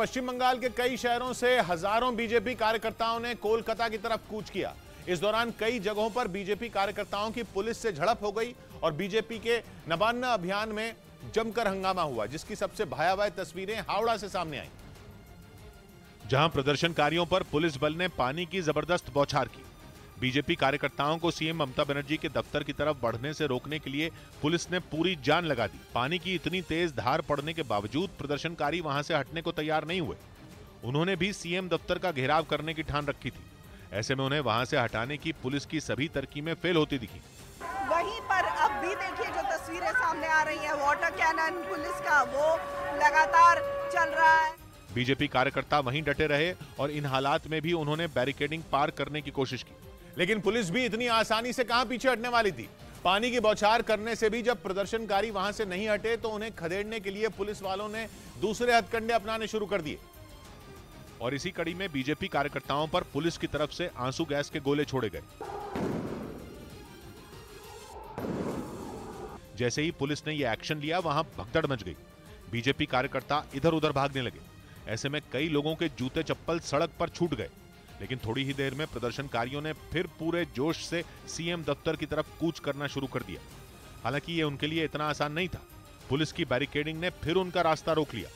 पश्चिम बंगाल के कई शहरों से हजारों बीजेपी कार्यकर्ताओं ने कोलकाता की तरफ कूच किया। इस दौरान कई जगहों पर बीजेपी कार्यकर्ताओं की पुलिस से झड़प हो गई और बीजेपी के नबान्ना अभियान में जमकर हंगामा हुआ, जिसकी सबसे भयावह तस्वीरें हावड़ा से सामने आई, जहां प्रदर्शनकारियों पर पुलिस बल ने पानी की जबरदस्त बौछार की। बीजेपी कार्यकर्ताओं को सीएम ममता बनर्जी के दफ्तर की तरफ बढ़ने से रोकने के लिए पुलिस ने पूरी जान लगा दी। पानी की इतनी तेज धार पड़ने के बावजूद प्रदर्शनकारी वहां से हटने को तैयार नहीं हुए। उन्होंने भी सीएम दफ्तर का घेराव करने की ठान रखी थी। ऐसे में उन्हें वहां से हटाने की पुलिस की सभी तरकीबें फेल होती दिखी। वहीं पर अब भी देखिए जो तस्वीरें सामने आ रही हैं, वाटर कैनन पुलिस का वो लगातार चल रहा है। बीजेपी कार्यकर्ता वहीं डटे रहे और इन हालात में भी उन्होंने बैरिकेडिंग पार करने की कोशिश की, लेकिन पुलिस भी इतनी आसानी से कहां पीछे हटने वाली थी। पानी की बौछार करने से भी जब प्रदर्शनकारी वहां से नहीं हटे तो उन्हें खदेड़ने के लिए पुलिस वालों ने दूसरे हथकंडे अपनाने शुरू कर दिए। और इसी कड़ी में बीजेपी कार्यकर्ताओं पर पुलिस की तरफ से आंसू गैस के गोले छोड़े गए। जैसे ही पुलिस ने यह एक्शन लिया, वहां भगदड़ मच गई। बीजेपी कार्यकर्ता इधर उधर भागने लगे। ऐसे में कई लोगों के जूते चप्पल सड़क पर छूट गए, लेकिन थोड़ी ही देर में प्रदर्शनकारियों ने फिर पूरे जोश से सीएम दफ्तर की तरफ कूच करना शुरू कर दिया। हालांकि यह उनके लिए इतना आसान नहीं था। पुलिस की बैरिकेडिंग ने फिर उनका रास्ता रोक लिया।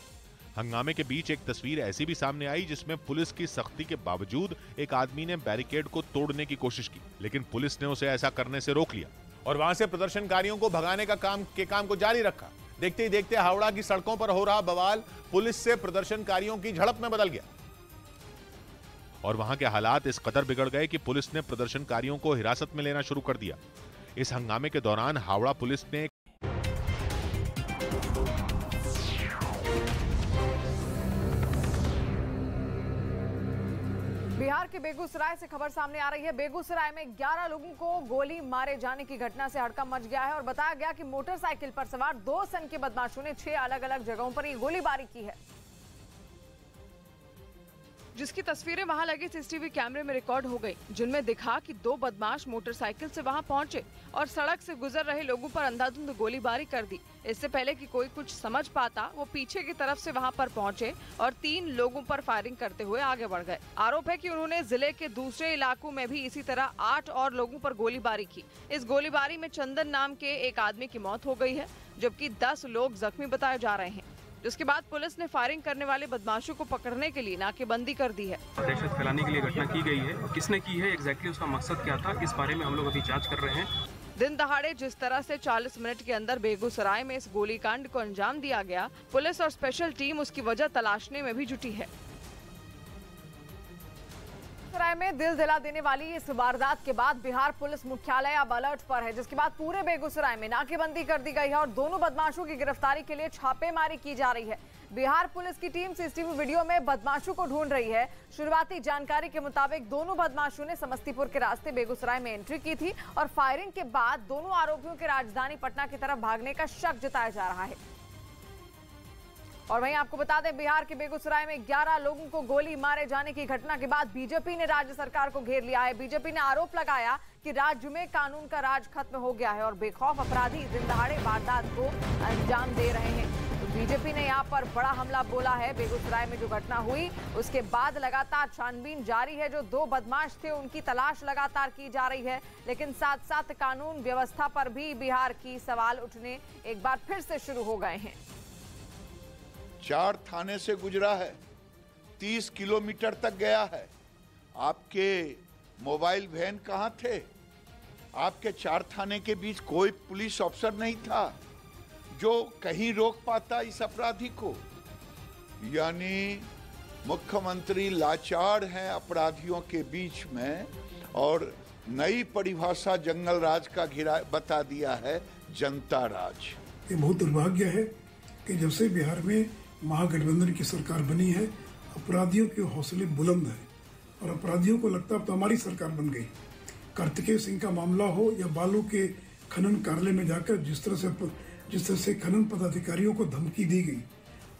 हंगामे के बीच एक तस्वीर ऐसी भी सामने आई जिसमें पुलिस की सख्ती के बावजूद एक आदमी ने बैरिकेड को तोड़ने की कोशिश की, लेकिन पुलिस ने उसे ऐसा करने से रोक लिया और वहां से प्रदर्शनकारियों को भगाने का काम को जारी रखा। देखते ही देखते हावड़ा की सड़कों पर हो रहा बवाल पुलिस से प्रदर्शनकारियों की झड़प में बदल गया और वहां के हालात इस कदर बिगड़ गए कि पुलिस ने प्रदर्शनकारियों को हिरासत में लेना शुरू कर दिया। इस हंगामे के दौरान हावड़ा पुलिस ने बिहार के बेगूसराय से खबर सामने आ रही है। बेगूसराय में 11 लोगों को गोली मारे जाने की घटना से हड़कंप मच गया है और बताया गया कि मोटरसाइकिल पर सवार 2 सन के बदमाशों ने 6 अलग अलग जगहों पर ये गोलीबारी की है, जिसकी तस्वीरें वहां लगे सीसीटीवी कैमरे में रिकॉर्ड हो गई, जिनमें दिखा कि 2 बदमाश मोटरसाइकिल से वहां पहुंचे और सड़क से गुजर रहे लोगों पर अंधाधुंध गोलीबारी कर दी। इससे पहले कि कोई कुछ समझ पाता, वो पीछे की तरफ से वहां पर पहुंचे और 3 लोगों पर फायरिंग करते हुए आगे बढ़ गए। आरोप है कि उन्होंने जिले के दूसरे इलाकों में भी इसी तरह 8 और लोगों पर गोलीबारी की। इस गोलीबारी में चंदन नाम के एक आदमी की मौत हो गई है, जबकि 10 लोग जख्मी बताए जा रहे हैं। जिसके बाद पुलिस ने फायरिंग करने वाले बदमाशों को पकड़ने के लिए नाकेबंदी कर दी है। दहशत फैलाने के लिए घटना की गई है और किसने की है, एग्जैक्टली उसका मकसद क्या था, इस बारे में हम लोग अभी जांच कर रहे हैं। दिन दहाड़े जिस तरह से 40 मिनट के अंदर बेगूसराय में इस गोलीकांड को अंजाम दिया गया, पुलिस और स्पेशल टीम उसकी वजह तलाशने में भी जुटी है। बेगूसराय में दिल दिला देने वाली इस वारदात के बाद बिहार पुलिस मुख्यालय अब अलर्ट पर है, जिसके बाद पूरे बेगूसराय में नाकेबंदी कर दी गई है और दोनों बदमाशों की गिरफ्तारी के लिए छापेमारी की जा रही है। बिहार पुलिस की टीम सीसीटीवी वीडियो में बदमाशों को ढूंढ रही है। शुरुआती जानकारी के मुताबिक दोनों बदमाशों ने समस्तीपुर के रास्ते बेगूसराय में एंट्री की थी और फायरिंग के बाद दोनों आरोपियों के राजधानी पटना की तरफ भागने का शक जताया जा रहा है। और वहीं आपको बता दें, बिहार के बेगूसराय में 11 लोगों को गोली मारे जाने की घटना के बाद बीजेपी ने राज्य सरकार को घेर लिया है। बीजेपी ने आरोप लगाया कि राज्य में कानून का राज खत्म हो गया है और बेखौफ अपराधी दिन दहाड़े वारदात को अंजाम दे रहे हैं। तो बीजेपी ने यहां पर बड़ा हमला बोला है। बेगूसराय में जो घटना हुई उसके बाद लगातार छानबीन जारी है। जो 2 बदमाश थे उनकी तलाश लगातार की जा रही है, लेकिन साथ साथ कानून व्यवस्था पर भी बिहार की सवाल उठने एक बार फिर से शुरू हो गए हैं। 4 थाने से गुजरा है, 30 किलोमीटर तक गया है। आपके मोबाइल वैन कहाँ थे? आपके 4 थाने के बीच कोई पुलिस अफसर नहीं था जो कहीं रोक पाता इस अपराधी को। यानी मुख्यमंत्री लाचार हैं अपराधियों के बीच में और नई परिभाषा जंगल राज का घिरा बता दिया है जनता राज। ये बहुत दुर्भाग्य है कि जब से बिहार में महागठबंधन की सरकार बनी है, अपराधियों के हौसले बुलंद हैं और अपराधियों को लगता है अब तो हमारी सरकार बन गई। कार्तिकेय सिंह का मामला हो या बालू के खनन कार्यालय में जाकर जिस तरह से खनन पदाधिकारियों को धमकी दी गई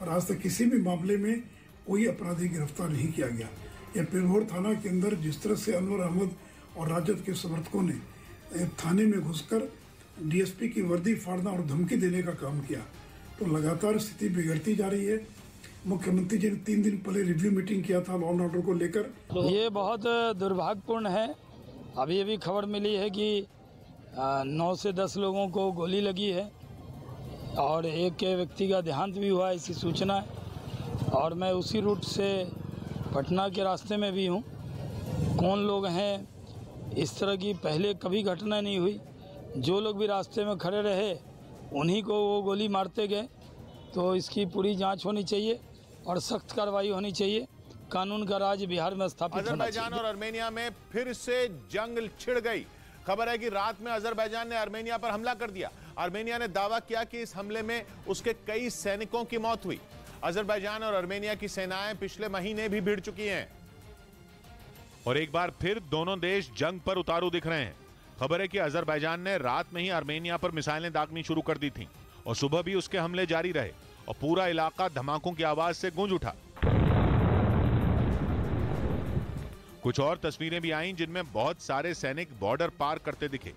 और आज तक किसी भी मामले में कोई अपराधी गिरफ्तार नहीं किया गया। या पिरभोर थाना के अंदर जिस तरह से अनवर अहमद और राजद के समर्थकों ने थाने में घुसकर डीएसपी की वर्दी फाड़ना और धमकी देने का काम किया, तो लगातार स्थिति बिगड़ती जा रही है। मुख्यमंत्री जी ने 3 दिन पहले रिव्यू मीटिंग किया था लॉ एंड ऑर्डर को लेकर। ये बहुत दुर्भाग्यपूर्ण है। अभी अभी खबर मिली है कि 9 से 10 लोगों को गोली लगी है और एक व्यक्ति का देहांत भी हुआ, ऐसी सूचना है। और मैं उसी रूट से पटना के रास्ते में भी हूँ। कौन लोग हैं, इस तरह की पहले कभी घटना नहीं हुई। जो लोग भी रास्ते में खड़े रहे उन्हीं को वो गोली मारते गए। तो इसकी पूरी जांच होनी चाहिए और सख्त कार्रवाई होनी चाहिए। कानून का राज बिहार में स्थापित होना चाहिए। अजरबैजान और आर्मेनिया में फिर से जंग छिड़ गई। खबर है कि रात में अजरबैजान ने आर्मेनिया पर हमला कर दिया। आर्मेनिया ने दावा किया कि इस हमले में उसके कई सैनिकों की मौत हुई। अजरबैजान और आर्मेनिया की सेनाएं पिछले महीने भी भिड़ चुकी हैं और एक बार फिर दोनों देश जंग पर उतारू दिख रहे हैं। खबर है कि अजरबैजान ने रात में ही आर्मेनिया पर मिसाइलें दागनी शुरू कर दी थीं और सुबह भी उसके हमले जारी रहे और पूरा इलाका धमाकों की आवाज से गूंज उठा। कुछ और तस्वीरें भी आईं जिनमें बहुत सारे सैनिक बॉर्डर पार करते दिखे।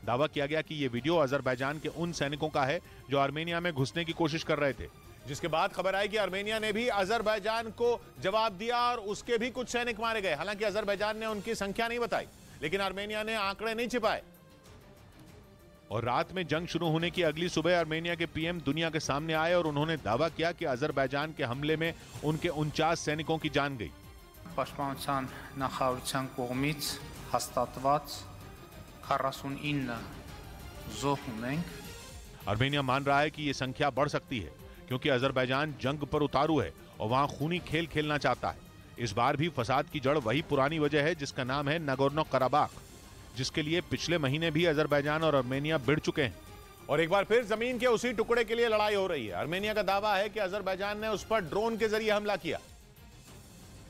दावा किया गया कि यह वीडियो अजरबैजान के उन सैनिकों का है जो आर्मेनिया में घुसने की कोशिश कर रहे थे, जिसके बाद खबर आई कि आर्मेनिया ने भी अजरबैजान को जवाब दिया और उसके भी कुछ सैनिक मारे गए। हालांकि अजरबैजान ने उनकी संख्या नहीं बताई, लेकिन आर्मेनिया ने आंकड़े नहीं छिपाए। और रात में जंग शुरू होने की अगली सुबह आर्मेनिया के पीएम दुनिया के सामने आए और उन्होंने दावा किया कि अजरबैजान के हमले में उनके 49 सैनिकों की जान गई। Պաշտպանության նախարարության կողմից հաստատված 49 զոհ ունենք। आर्मेनिया मान रहा है कि यह संख्या बढ़ सकती है क्योंकि अजरबैजान जंग पर उतारू है और वहां खूनी खेल खेलना चाहता है। इस बार भी फसाद की जड़ वही पुरानी वजह है जिसका नाम है नागोर्नो कराबाख, जिसके लिए पिछले महीने भी अजरबैजान और आर्मेनिया भिड़ चुके हैं और एक बार फिर जमीन के उसी टुकड़े के लिए लड़ाई हो रही है। आर्मेनिया का दावा है कि अजरबैजान ने उस पर ड्रोन के जरिए हमला किया,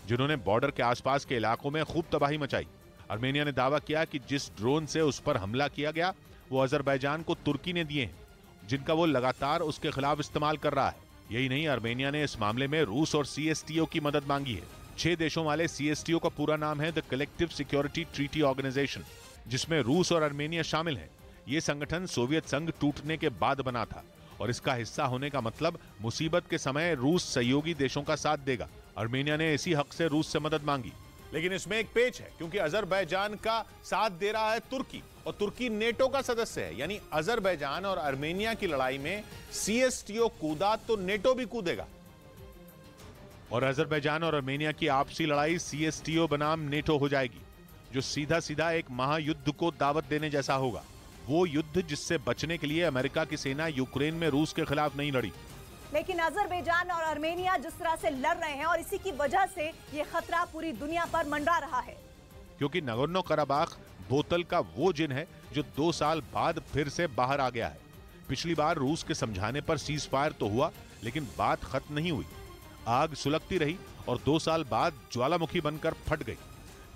जिन्होंने बॉर्डर के आसपास के इलाकों में खूब तबाही मचाई। आर्मेनिया ने दावा किया कि जिस ड्रोन से उस पर हमला किया गया वो अजरबैजान को तुर्की ने दिए हैं, जिनका वो लगातार उसके खिलाफ इस्तेमाल कर रहा है। यही नहीं, आर्मेनिया ने इस मामले में रूस और CSTO की मदद मांगी है। 6 देशों वाले CSTO का पूरा नाम है the collective security treaty organisation, जिसमें रूस और आर्मेनिया शामिल हैं। ये संगठन सोवियत संघ टूटने के बाद बना था और इसका हिस्सा होने का मतलब मुसीबत के समय रूस सहयोगी देशों का साथ देगा। आर्मेनिया ने इसी हक से रूस से मदद मांगी, लेकिन इसमें एक पेच है क्योंकि अजरबैजान का साथ दे रहा है तुर्की और तुर्की नेटो का सदस्य है। यानी अजरबैजान और आर्मेनिया की लड़ाई में CSTO कूदा तो नेटो भी कूदेगा और अजरबैजान और आर्मेनिया की आपसी लड़ाई CSTO बनाम नेटो हो जाएगी, जो सीधा सीधा एक महायुद्ध को दावत देने जैसा होगा। वो युद्ध जिससे बचने के लिए अमेरिका की सेना यूक्रेन में रूस के खिलाफ नहीं लड़ी। लेकिन अजरबैजान और आर्मेनिया जिस तरह से लड़ रहे हैं और इसी की वजह से ये खतरा पूरी दुनिया पर मंडरा रहा है, क्योंकि नागोर्नो कराबाख बोतल का वो जिन है जो 2 साल बाद फिर से बाहर आ गया है। पिछली बार रूस के समझाने पर सीज फायर तो हुआ, लेकिन बात खत्म नहीं हुई। आग सुलगती रही और 2 साल बाद ज्वालामुखी बनकर फट गई,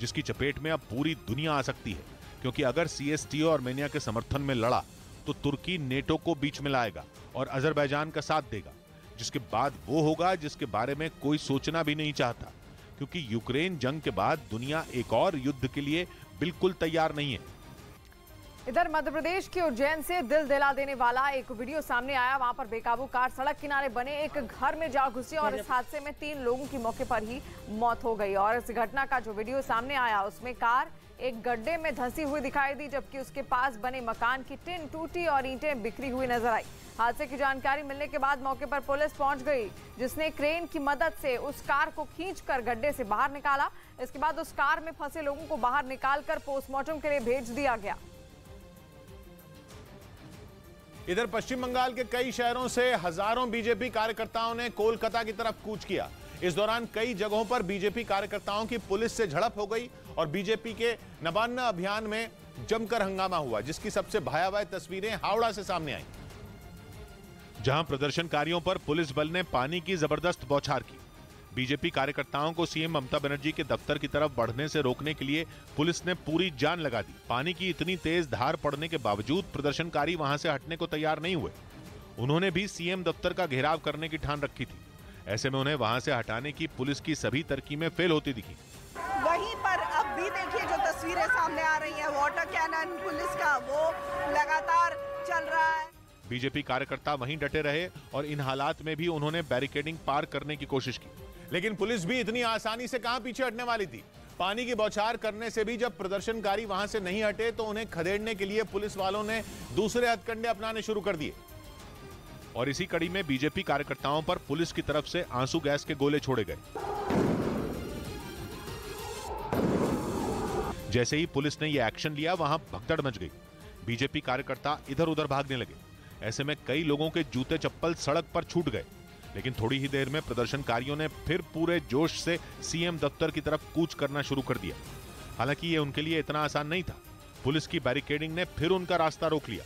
जिसकी चपेट में अब पूरी दुनिया आ सकती है। क्योंकि अगर CSTO आर्मेनिया के समर्थन में लड़ा तो तुर्की नेटो को बीच में लाएगा और अजरबैजान का साथ देगा, जिसके बाद वो होगा जिसके बारे में कोई सोचना भी नहीं चाहता, क्योंकि यूक्रेन जंग के बाद दुनिया एक और युद्ध के लिए बिल्कुल तैयार नहीं है। इधर मध्य प्रदेश के उज्जैन से दिल दिला देने वाला एक वीडियो सामने आया। वहां पर बेकाबू कार सड़क किनारे बने एक घर में जा घुसी और इस हादसे में 3 लोगों की मौके पर ही मौत हो गई। और इस घटना का जो वीडियो सामने आया उसमें कार एक गड्ढे में धंसी हुई दिखाई दी, जबकि उसके पास बने मकान की टिन टूटी और ईंटें बिखरी हुई नजर आई। हादसे की जानकारी मिलने के बाद मौके पर पुलिस पहुंच गई, जिसने क्रेन की मदद से उस कार को खींचकर गड्ढे से बाहर निकाला। इसके बाद उस कार में फंसे लोगों को बाहर निकालकर पोस्टमार्टम के लिए भेज दिया गया। इधर पश्चिम बंगाल के कई शहरों से हजारों बीजेपी कार्यकर्ताओं ने कोलकाता की तरफ कूच किया। इस दौरान कई जगहों पर बीजेपी कार्यकर्ताओं की पुलिस से झड़प हो गई और बीजेपी के नबान्ना अभियान में जमकर हंगामा हुआ, जिसकी सबसे भयावह तस्वीरें हावड़ा से सामने आई, जहां प्रदर्शनकारियों पर पुलिस बल ने पानी की जबरदस्त बौछार की। बीजेपी कार्यकर्ताओं को सीएम ममता बनर्जी के दफ्तर की तरफ बढ़ने से रोकने के लिए पुलिस ने पूरी जान लगा दी। पानी की इतनी तेज धार पड़ने के बावजूद प्रदर्शनकारी वहां से हटने को तैयार नहीं हुए। उन्होंने भी सीएम दफ्तर का घेराव करने की ठान रखी थी। ऐसे में उन्हें वहां से हटाने की पुलिस की सभी तरकीबें फेल होती दिखी। वहीं पर अब भी देखिए जो तस्वीरें सामने आ रही हैं, वाटर कैनन पुलिस का वो लगातार चल रहा है। बीजेपी कार्यकर्ता वहीं डटे रहे और इन हालात में भी उन्होंने बैरिकेडिंग पार करने की कोशिश की। लेकिन पुलिस भी इतनी आसानी से कहां पीछे हटने वाली थी। पानी की बौछार करने से भी जब प्रदर्शनकारी वहां से नहीं हटे तो उन्हें खदेड़ने के लिए पुलिस वालों ने दूसरे हथकंडे अपनाने शुरू कर दिए। और इसी कड़ी में बीजेपी कार्यकर्ताओं पर पुलिस की तरफ से आंसू गैस के गोले छोड़े गए। जैसे ही पुलिस ने यह एक्शन लिया, वहां भगदड़ मच गई। बीजेपी कार्यकर्ता इधर उधर भागने लगे। ऐसे में कई लोगों के जूते चप्पल सड़क पर छूट गए। लेकिन थोड़ी ही देर में प्रदर्शनकारियों ने फिर पूरे जोश से सीएम दफ्तर की तरफ कूच करना शुरू कर दिया। हालांकि यह उनके लिए इतना आसान नहीं था। पुलिस की बैरिकेडिंग ने फिर उनका रास्ता रोक लिया।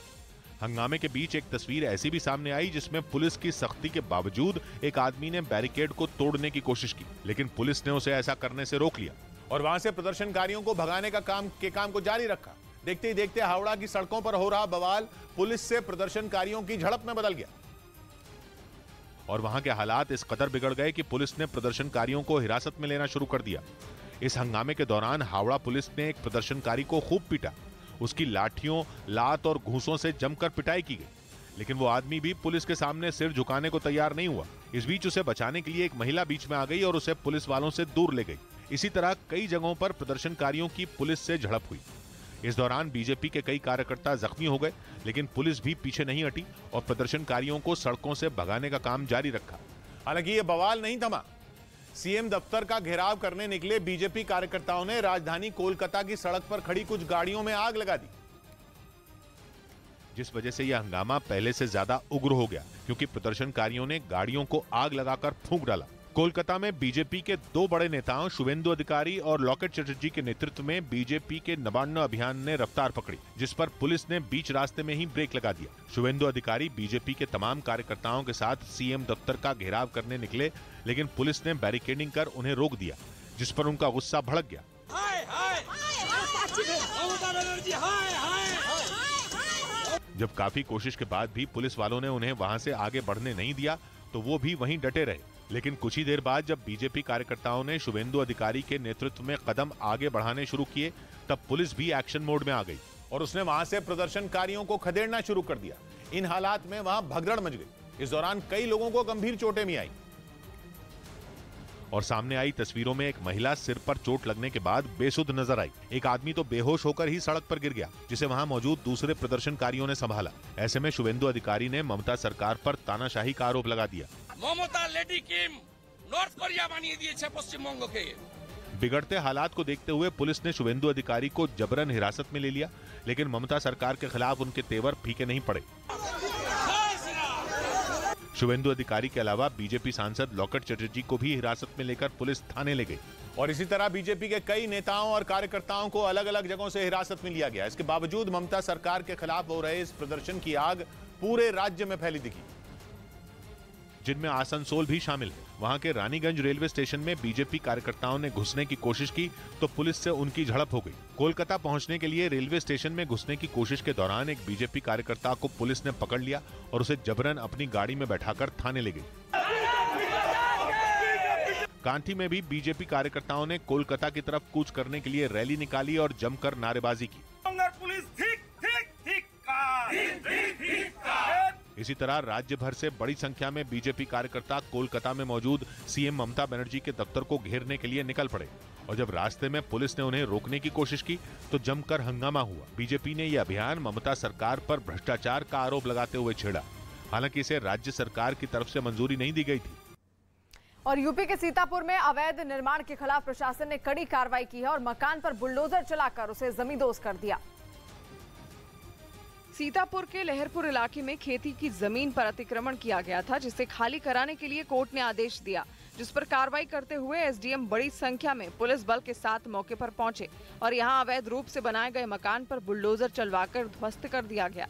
हंगामे के बीच एक तस्वीर ऐसी भी सामने आई जिसमें पुलिस की सख्ती के बावजूद एक आदमी ने बैरिकेड को तोड़ने की कोशिश की, लेकिन पुलिस ने उसे ऐसा करने से रोक लिया और वहां से प्रदर्शनकारियों को भगाने का काम को जारी रखा। देखते ही देखते हावड़ा की सड़कों पर हो रहा बवाल पुलिस से प्रदर्शनकारियों की झड़प में बदल गया और वहां के हालात इस कदर बिगड़ गए कि पुलिस ने प्रदर्शनकारियों को हिरासत में लेना शुरू कर दिया। इस हंगामे के दौरान हावड़ा पुलिस ने एक प्रदर्शनकारी को खूब पीटा। उसकी लाठियों, लात और घूंसों से जमकर पिटाई की गई, लेकिन वो आदमी भी पुलिस के सामने सिर झुकाने को तैयार नहीं हुआ। इस बीच उसे बचाने के लिए एक महिला बीच में आ गई और उसे पुलिस वालों से दूर ले गई। इसी तरह कई जगहों पर प्रदर्शनकारियों की पुलिस से झड़प हुई। इस दौरान बीजेपी के कई कार्यकर्ता जख्मी हो गए, लेकिन पुलिस भी पीछे नहीं हटी और प्रदर्शनकारियों को सड़कों से भगाने का काम जारी रखा। हालांकि यह बवाल नहीं थमा। सीएम दफ्तर का घेराव करने निकले बीजेपी कार्यकर्ताओं ने राजधानी कोलकाता की सड़क पर खड़ी कुछ गाड़ियों में आग लगा दी, जिस वजह से यह हंगामा पहले से ज्यादा उग्र हो गया, क्योंकि प्रदर्शनकारियों ने गाड़ियों को आग लगाकर फूंक डाला। कोलकाता में बीजेपी के दो बड़े नेताओं शुवेंदु अधिकारी और लॉकेट चटर्जी के नेतृत्व में बीजेपी के नबान्न अभियान ने रफ्तार पकड़ी, जिस पर पुलिस ने बीच रास्ते में ही ब्रेक लगा दिया। शुवेंदु अधिकारी बीजेपी के तमाम कार्यकर्ताओं के साथ सीएम दफ्तर का घेराव करने निकले, लेकिन पुलिस ने बैरिकेडिंग कर उन्हें रोक दिया, जिस पर उनका गुस्सा भड़क गया। जब काफी कोशिश के बाद भी पुलिस वालों ने उन्हें वहां से आगे बढ़ने नहीं दिया तो वो भी वहीं डटे रहे। लेकिन कुछ ही देर बाद जब बीजेपी कार्यकर्ताओं ने शुवेंदु अधिकारी के नेतृत्व में कदम आगे बढ़ाने शुरू किए, तब पुलिस भी एक्शन मोड में आ गई और उसने वहां से प्रदर्शनकारियों को खदेड़ना शुरू कर दिया। इन हालात में वहां भगदड़ मच गई। इस दौरान कई लोगों को गंभीर चोटें भी आई और सामने आई तस्वीरों में एक महिला सिर पर चोट लगने के बाद बेसुध नजर आई। एक आदमी तो बेहोश होकर ही सड़क पर गिर गया, जिसे वहां मौजूद दूसरे प्रदर्शनकारियों ने संभाला। ऐसे में शुवेंदु अधिकारी ने ममता सरकार पर तानाशाही का आरोप लगा दिया। ममता लेडी किम नॉर्थ कोरिया बनिए दिए पश्चिम बंग के। बिगड़ते हालात को देखते हुए पुलिस ने शुवेंदु अधिकारी को जबरन हिरासत में ले लिया, लेकिन ममता सरकार के खिलाफ उनके तेवर फीके नहीं पड़े। शुवेंदु अधिकारी के अलावा बीजेपी सांसद लॉकेट चटर्जी को भी हिरासत में लेकर पुलिस थाने ले गई और इसी तरह बीजेपी के कई नेताओं और कार्यकर्ताओं को अलग अलग जगहों से हिरासत में लिया गया। इसके बावजूद ममता सरकार के खिलाफ हो रहे इस प्रदर्शन की आग पूरे राज्य में फैली दिखी, जिनमें आसनसोल भी शामिल है। वहां के रानीगंज रेलवे स्टेशन में बीजेपी कार्यकर्ताओं ने घुसने की कोशिश की तो पुलिस से उनकी झड़प हो गई। कोलकाता पहुंचने के लिए रेलवे स्टेशन में घुसने की कोशिश के दौरान एक बीजेपी कार्यकर्ता को पुलिस ने पकड़ लिया और उसे जबरन अपनी गाड़ी में बैठाकर थाने ले गई। कांठी में भी बीजेपी कार्यकर्ताओं ने कोलकाता की तरफ कूच करने के लिए रैली निकाली और जमकर नारेबाजी की। इसी तरह राज्य भर से बड़ी संख्या में बीजेपी कार्यकर्ता कोलकाता में मौजूद सीएम ममता बनर्जी के दफ्तर को घेरने के लिए निकल पड़े और जब रास्ते में पुलिस ने उन्हें रोकने की कोशिश की तो जमकर हंगामा हुआ। बीजेपी ने यह अभियान ममता सरकार पर भ्रष्टाचार का आरोप लगाते हुए छेड़ा। हालांकि इसे राज्य सरकार की तरफ से मंजूरी नहीं दी गई थी। और यूपी के सीतापुर में अवैध निर्माण के खिलाफ प्रशासन ने कड़ी कार्रवाई की है और मकान पर बुलडोजर चलाकर उसे जमींदोज कर दिया। सीतापुर के लहरपुर इलाके में खेती की जमीन पर अतिक्रमण किया गया था, जिसे खाली कराने के लिए कोर्ट ने आदेश दिया, जिस पर कार्रवाई करते हुए एसडीएम बड़ी संख्या में पुलिस बल के साथ मौके पर पहुंचे और यहां अवैध रूप से बनाए गए मकान पर बुलडोजर चलवाकर ध्वस्त कर दिया गया।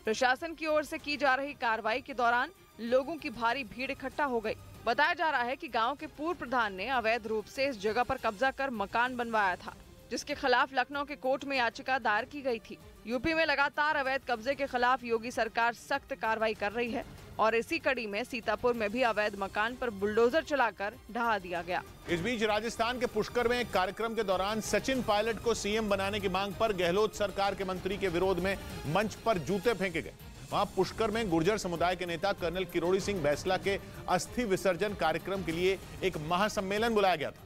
प्रशासन की ओर से की जा रही कार्रवाई के दौरान लोगों की भारी भीड़ इकट्ठा हो गई। बताया जा रहा है कि गाँव के पूर्व प्रधान ने अवैध रूप से इस जगह पर कब्जा कर मकान बनवाया था, जिसके खिलाफ लखनऊ के कोर्ट में याचिका दायर की गई थी। यूपी में लगातार अवैध कब्जे के खिलाफ योगी सरकार सख्त कार्रवाई कर रही है। और इसी कड़ी में सीतापुर में भी अवैध मकान पर बुलडोजर चलाकर ढहा दिया गया। इस बीच राजस्थान के पुष्कर में एक कार्यक्रम के दौरान सचिन पायलट को सीएम बनाने की मांग पर गहलोत सरकार के मंत्री के विरोध में मंच पर जूते फेंके गए। वहां पुष्कर में गुर्जर समुदाय के नेता कर्नल किरोड़ी सिंह बैसला के अस्थि विसर्जन कार्यक्रम के लिए एक महासम्मेलन बुलाया गया था,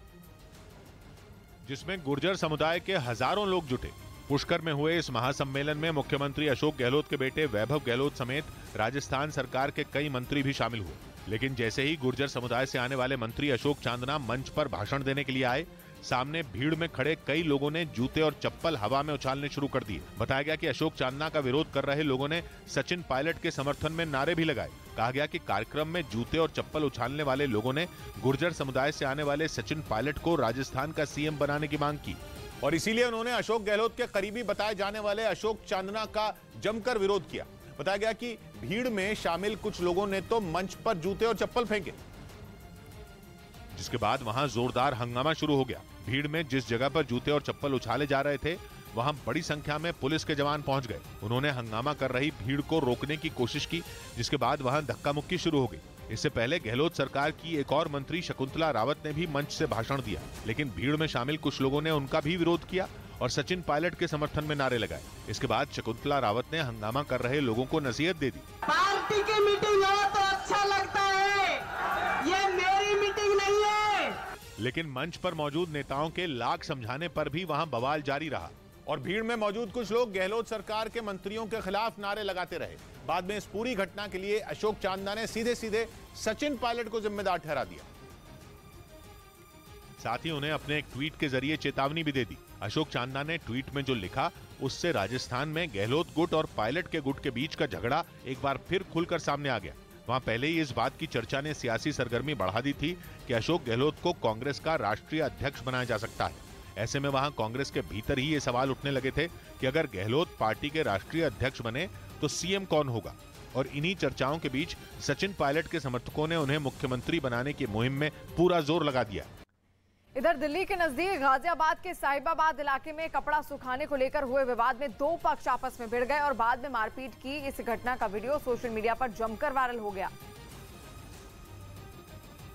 जिसमें गुर्जर समुदाय के हजारों लोग जुटे। पुष्कर में हुए इस महासम्मेलन में मुख्यमंत्री अशोक गहलोत के बेटे वैभव गहलोत समेत राजस्थान सरकार के कई मंत्री भी शामिल हुए। लेकिन जैसे ही गुर्जर समुदाय से आने वाले मंत्री अशोक चांदना मंच पर भाषण देने के लिए आए, सामने भीड़ में खड़े कई लोगों ने जूते और चप्पल हवा में उछालने शुरू कर दिए। बताया गया कि अशोक चांदना का विरोध कर रहे लोगों ने सचिन पायलट के समर्थन में नारे भी लगाए। कहा गया कि कार्यक्रम में जूते और चप्पल उछालने वाले लोगों ने गुर्जर समुदाय से आने वाले सचिन पायलट को राजस्थान का सीएम बनाने की मांग की और इसीलिए उन्होंने अशोक गहलोत के करीबी बताए जाने वाले अशोक चांदना का जमकर विरोध किया। बताया गया कि भीड़ में शामिल कुछ लोगों ने तो मंच पर जूते और चप्पल फेंके, जिसके बाद वहां जोरदार हंगामा शुरू हो गया। भीड़ में जिस जगह पर जूते और चप्पल उछाले जा रहे थे, वहां बड़ी संख्या में पुलिस के जवान पहुंच गए। उन्होंने हंगामा कर रही भीड़ को रोकने की कोशिश की, जिसके बाद वहां धक्का मुक्की शुरू हो गई। इससे पहले गहलोत सरकार की एक और मंत्री शकुंतला रावत ने भी मंच से भाषण दिया, लेकिन भीड़ में शामिल कुछ लोगों ने उनका भी विरोध किया और सचिन पायलट के समर्थन में नारे लगाए। इसके बाद शकुंतला रावत ने हंगामा कर रहे लोगों को नसीहत दे दी। पार्टी की मीटिंग हो तो अच्छा लगता है, ये मेरी मीटिंग नहीं है। लेकिन मंच पर मौजूद नेताओं के लाख समझाने पर भी वहां बवाल जारी रहा और भीड़ में मौजूद कुछ लोग गहलोत सरकार के मंत्रियों के खिलाफ नारे लगाते रहे। बाद में इस पूरी घटना के लिए अशोक चांदना ने सीधे सीधे सचिन पायलट को जिम्मेदार ठहरा दिया। साथ ही उन्हें अपने एक ट्वीट के जरिए चेतावनी भी दे दी। अशोक चांदना ने ट्वीट में जो लिखा, उससे राजस्थान में गहलोत गुट और पायलट के गुट के बीच का झगड़ा एक बार फिर खुलकर सामने आ गया। वहां पहले ही इस बात की चर्चा ने सियासी सरगर्मी बढ़ा दी थी कि अशोक गहलोत को कांग्रेस का राष्ट्रीय अध्यक्ष बनाया जा सकता है। ऐसे में वहां कांग्रेस के भीतर ही ये सवाल उठने लगे थे कि अगर गहलोत पार्टी के राष्ट्रीय अध्यक्ष बने तो सीएम कौन होगा। और इन्हीं चर्चाओं के बीच सचिन पायलट के समर्थकों ने उन्हें मुख्यमंत्री बनाने की मुहिम में पूरा जोर लगा दिया। इधर दिल्ली के नजदीक गाजियाबाद के साहिबाबाद इलाके में कपड़ा सुखाने को लेकर हुए विवाद में दो पक्ष आपस में भिड़ गए और बाद में मारपीट की। इस घटना का वीडियो सोशल मीडिया पर जमकर वायरल हो गया,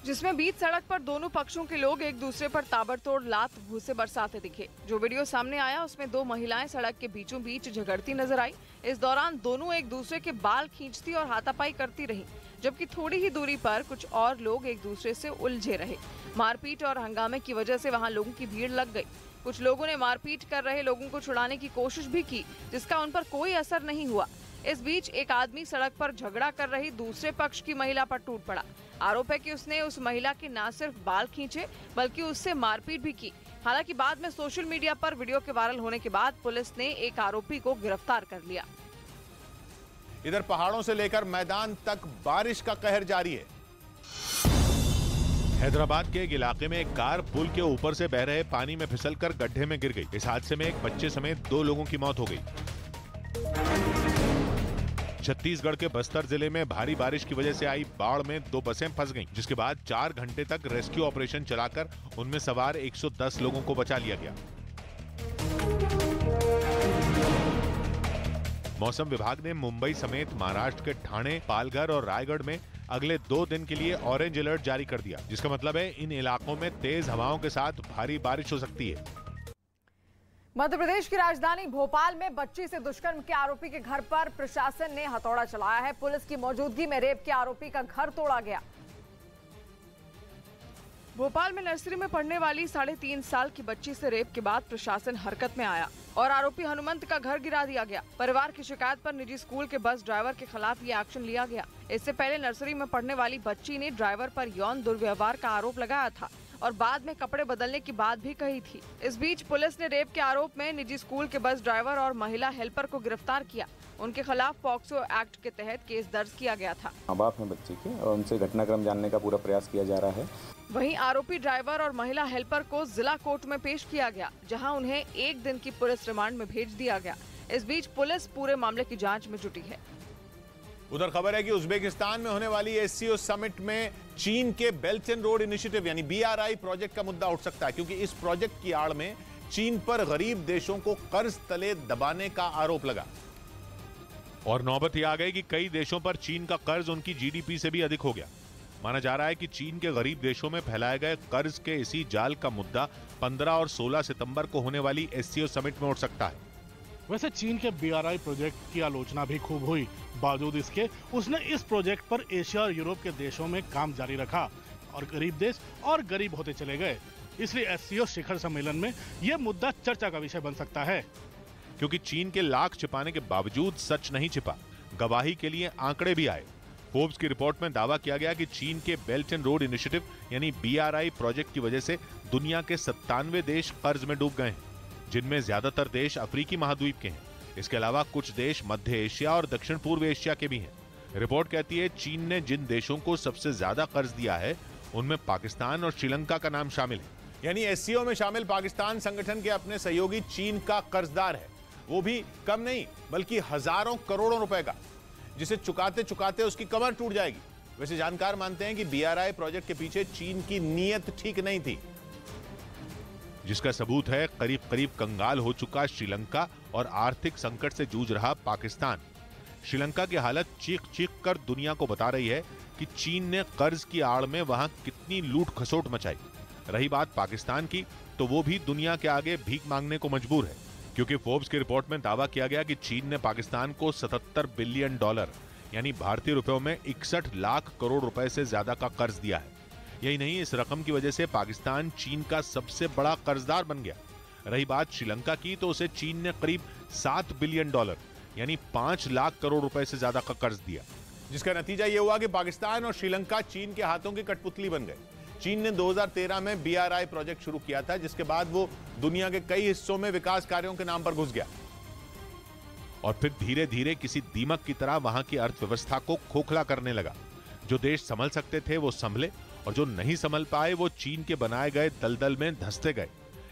जिसमें बीच सड़क पर दोनों पक्षों के लोग एक दूसरे पर ताबड़तोड़ लात घूंसे बरसाते दिखे। जो वीडियो सामने आया उसमें दो महिलाएं सड़क के बीचों बीच झगड़ती नजर आई। इस दौरान दोनों एक दूसरे के बाल खींचती और हाथापाई करती रहीं, जबकि थोड़ी ही दूरी पर कुछ और लोग एक दूसरे से उलझे रहे। मारपीट और हंगामे की वजह से वहां लोगों की भीड़ लग गई। कुछ लोगों ने मारपीट कर रहे लोगों को छुड़ाने की कोशिश भी की, जिसका उन पर कोई असर नहीं हुआ। इस बीच एक आदमी सड़क पर झगड़ा कर रही दूसरे पक्ष की महिला पर टूट पड़ा। आरोप है कि उसने उस महिला के न सिर्फ बाल खींचे बल्कि उससे मारपीट भी की। हालांकि बाद में सोशल मीडिया पर वीडियो के वायरल होने के बाद पुलिस ने एक आरोपी को गिरफ्तार कर लिया। इधर पहाड़ों से लेकर मैदान तक बारिश का कहर जारी है। हैदराबाद के एक इलाके में एक कार पुल के ऊपर से बह रहे पानी में फिसलकर गड्ढे में गिर गई। इस हादसे में एक बच्चे समेत 2 लोगों की मौत हो गई। छत्तीसगढ़ के बस्तर जिले में भारी बारिश की वजह से आई बाढ़ में 2 बसें फंस गईं, जिसके बाद 4 घंटे तक रेस्क्यू ऑपरेशन चलाकर उनमें सवार 110 लोगों को बचा लिया गया। मौसम विभाग ने मुंबई समेत महाराष्ट्र के ठाणे, पालघर और रायगढ़ में अगले 2 दिन के लिए ऑरेंज अलर्ट जारी कर दिया, जिसका मतलब है इन इलाकों में तेज हवाओं के साथ भारी बारिश हो सकती है। मध्य प्रदेश की राजधानी भोपाल में बच्ची से दुष्कर्म के आरोपी के घर पर प्रशासन ने हथौड़ा चलाया है। पुलिस की मौजूदगी में रेप के आरोपी का घर तोड़ा गया। भोपाल में नर्सरी में पढ़ने वाली 3.5 साल की बच्ची से रेप के बाद प्रशासन हरकत में आया और आरोपी हनुमंत का घर गिरा दिया गया। परिवार की शिकायत पर निजी स्कूल के बस ड्राइवर के खिलाफ ये एक्शन लिया गया। इससे पहले नर्सरी में पढ़ने वाली बच्ची ने ड्राइवर पर यौन दुर्व्यवहार का आरोप लगाया था और बाद में कपड़े बदलने की बात भी कही थी। इस बीच पुलिस ने रेप के आरोप में निजी स्कूल के बस ड्राइवर और महिला हेल्पर को गिरफ्तार किया। उनके खिलाफ पॉक्सो एक्ट के तहत केस दर्ज किया गया था। मां बाप हैं बच्चे के और उनसे घटनाक्रम जानने का पूरा प्रयास किया जा रहा है। वहीं आरोपी ड्राइवर और महिला हेल्पर को जिला कोर्ट में पेश किया गया, जहां उन्हें 1 दिन की पुलिस रिमांड में भेज दिया गया। इस बीच पुलिस पूरे मामले की जांच में जुटी है। उधर खबर है कि उज्बेकिस्तान में होने वाली एससीओ समिट में चीन के बेल्ट एंड रोड इनिशिएटिव यानी BRI प्रोजेक्ट का मुद्दा उठ सकता है, क्योंकि इस प्रोजेक्ट की आड़ में चीन पर गरीब देशों को कर्ज तले दबाने का आरोप लगा। और नौबत यह आ गई कि कई देशों पर चीन का कर्ज उनकी जीडीपी से भी अधिक हो गया। माना जा रहा है कि चीन के गरीब देशों में फैलाए गए कर्ज के इसी जाल का मुद्दा 15 और 16 सितंबर को होने वाली एससीओ समिट में उठ सकता है। वैसे चीन के BRI प्रोजेक्ट की आलोचना भी खूब हुई। बावजूद इसके उसने इस प्रोजेक्ट पर एशिया और यूरोप के देशों में काम जारी रखा और गरीब देश और गरीब होते चले गए। इसलिए एससीओ शिखर सम्मेलन में यह मुद्दा चर्चा का विषय बन सकता है। क्योंकि चीन के लाख छिपाने के बावजूद सच नहीं छिपा, गवाही के लिए आंकड़े भी आए। फोर्ब्स की रिपोर्ट में दावा किया गया कि चीन के बेल्ट एंड रोड इनिशिएटिव यानी BRI प्रोजेक्ट की वजह से दुनिया के 97 देश कर्ज में डूब गए हैं, जिनमें ज्यादातर देश अफ्रीकी महाद्वीप के हैं। इसके अलावा कुछ देश मध्य एशिया और दक्षिण पूर्व एशिया के भी हैं। रिपोर्ट कहती है चीन ने जिन देशों को सबसे ज्यादा कर्ज दिया है उनमें पाकिस्तान और श्रीलंका का नाम शामिल है। यानी एससीओ में शामिल पाकिस्तान संगठन के अपने सहयोगी चीन का कर्जदार है, वो भी कम नहीं बल्कि हजारों करोड़ों रुपए का, जिसे चुकाते चुकाते उसकी कमर टूट जाएगी। वैसे जानकार मानते हैं कि BRI प्रोजेक्ट के पीछे चीन की नीयत ठीक नहीं थी, जिसका सबूत है करीब करीब कंगाल हो चुका श्रीलंका और आर्थिक संकट से जूझ रहा पाकिस्तान। श्रीलंका की हालत चीख चीख कर दुनिया को बता रही है कि चीन ने कर्ज की आड़ में वहां कितनी लूट खसोट मचाई। रही बात पाकिस्तान की, तो वो भी दुनिया के आगे भीख मांगने को मजबूर है, क्योंकि फोर्ब्स की रिपोर्ट में दावा किया गया कि चीन ने पाकिस्तान को $77 बिलियन यानी भारतीय रुपयों में 61 लाख करोड़ रुपए से ज्यादा का कर्ज दिया है। यही नहीं, इस रकम की वजह से पाकिस्तान चीन का सबसे बड़ा कर्जदार बन गया। रही बात श्रीलंका की, तो उसे चीन ने करीब $7 बिलियन यानी 5 लाख करोड़ रुपए से ज्यादा का कर्ज दिया, जिसका नतीजा यह हुआ कि पाकिस्तान और श्रीलंका चीन के हाथों की कठपुतली बन गए। चीन ने 2013 में BRI प्रोजेक्ट शुरू किया था, जिसके बाद वो दुनिया के कई हिस्सों में विकास कार्यों के नाम पर घुस गया और फिर धीरे धीरे किसी दीमक की तरह वहां की अर्थव्यवस्था को खोखला करने लगा। जो देश संभल सकते थे वो संभले और जो नहीं संभल पाए वो चीन के बनाए गए दलदल में धंसते गए।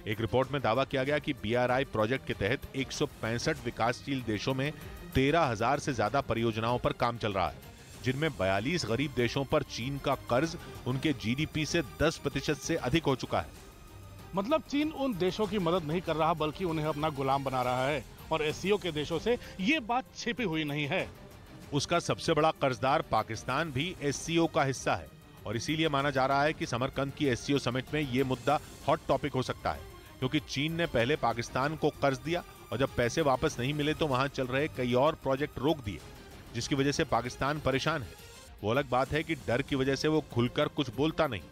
एक रिपोर्ट में दावा किया गया कि BRI प्रोजेक्ट के तहत 165 विकासशील देशों में 13,000 से ज्यादा परियोजनाओं पर काम चल रहा है, जिनमें 42 गरीब देशों पर चीन का कर्ज उनके जीडीपी से 10% से अधिक हो चुका है। मतलब चीन उन देशों की मदद नहीं कर रहा बल्कि उन्हें अपना गुलाम बना रहा है और एससीओ के देशों से ये बात छिपी हुई नहीं है। उसका सबसे बड़ा कर्जदार पाकिस्तान भी एससीओ का हिस्सा है और इसीलिए माना जा रहा है कि समरकंद की एससीओ समिट में ये मुद्दा हॉट टॉपिक हो सकता है, क्योंकि चीन ने पहले पाकिस्तान को कर्ज दिया और जब पैसे वापस नहीं मिले तो वहां चल रहे कई और प्रोजेक्ट रोक दिए, जिसकी वजह से पाकिस्तान परेशान है। वो अलग बात है कि डर की वजह से वो खुलकर कुछ बोलता नहीं,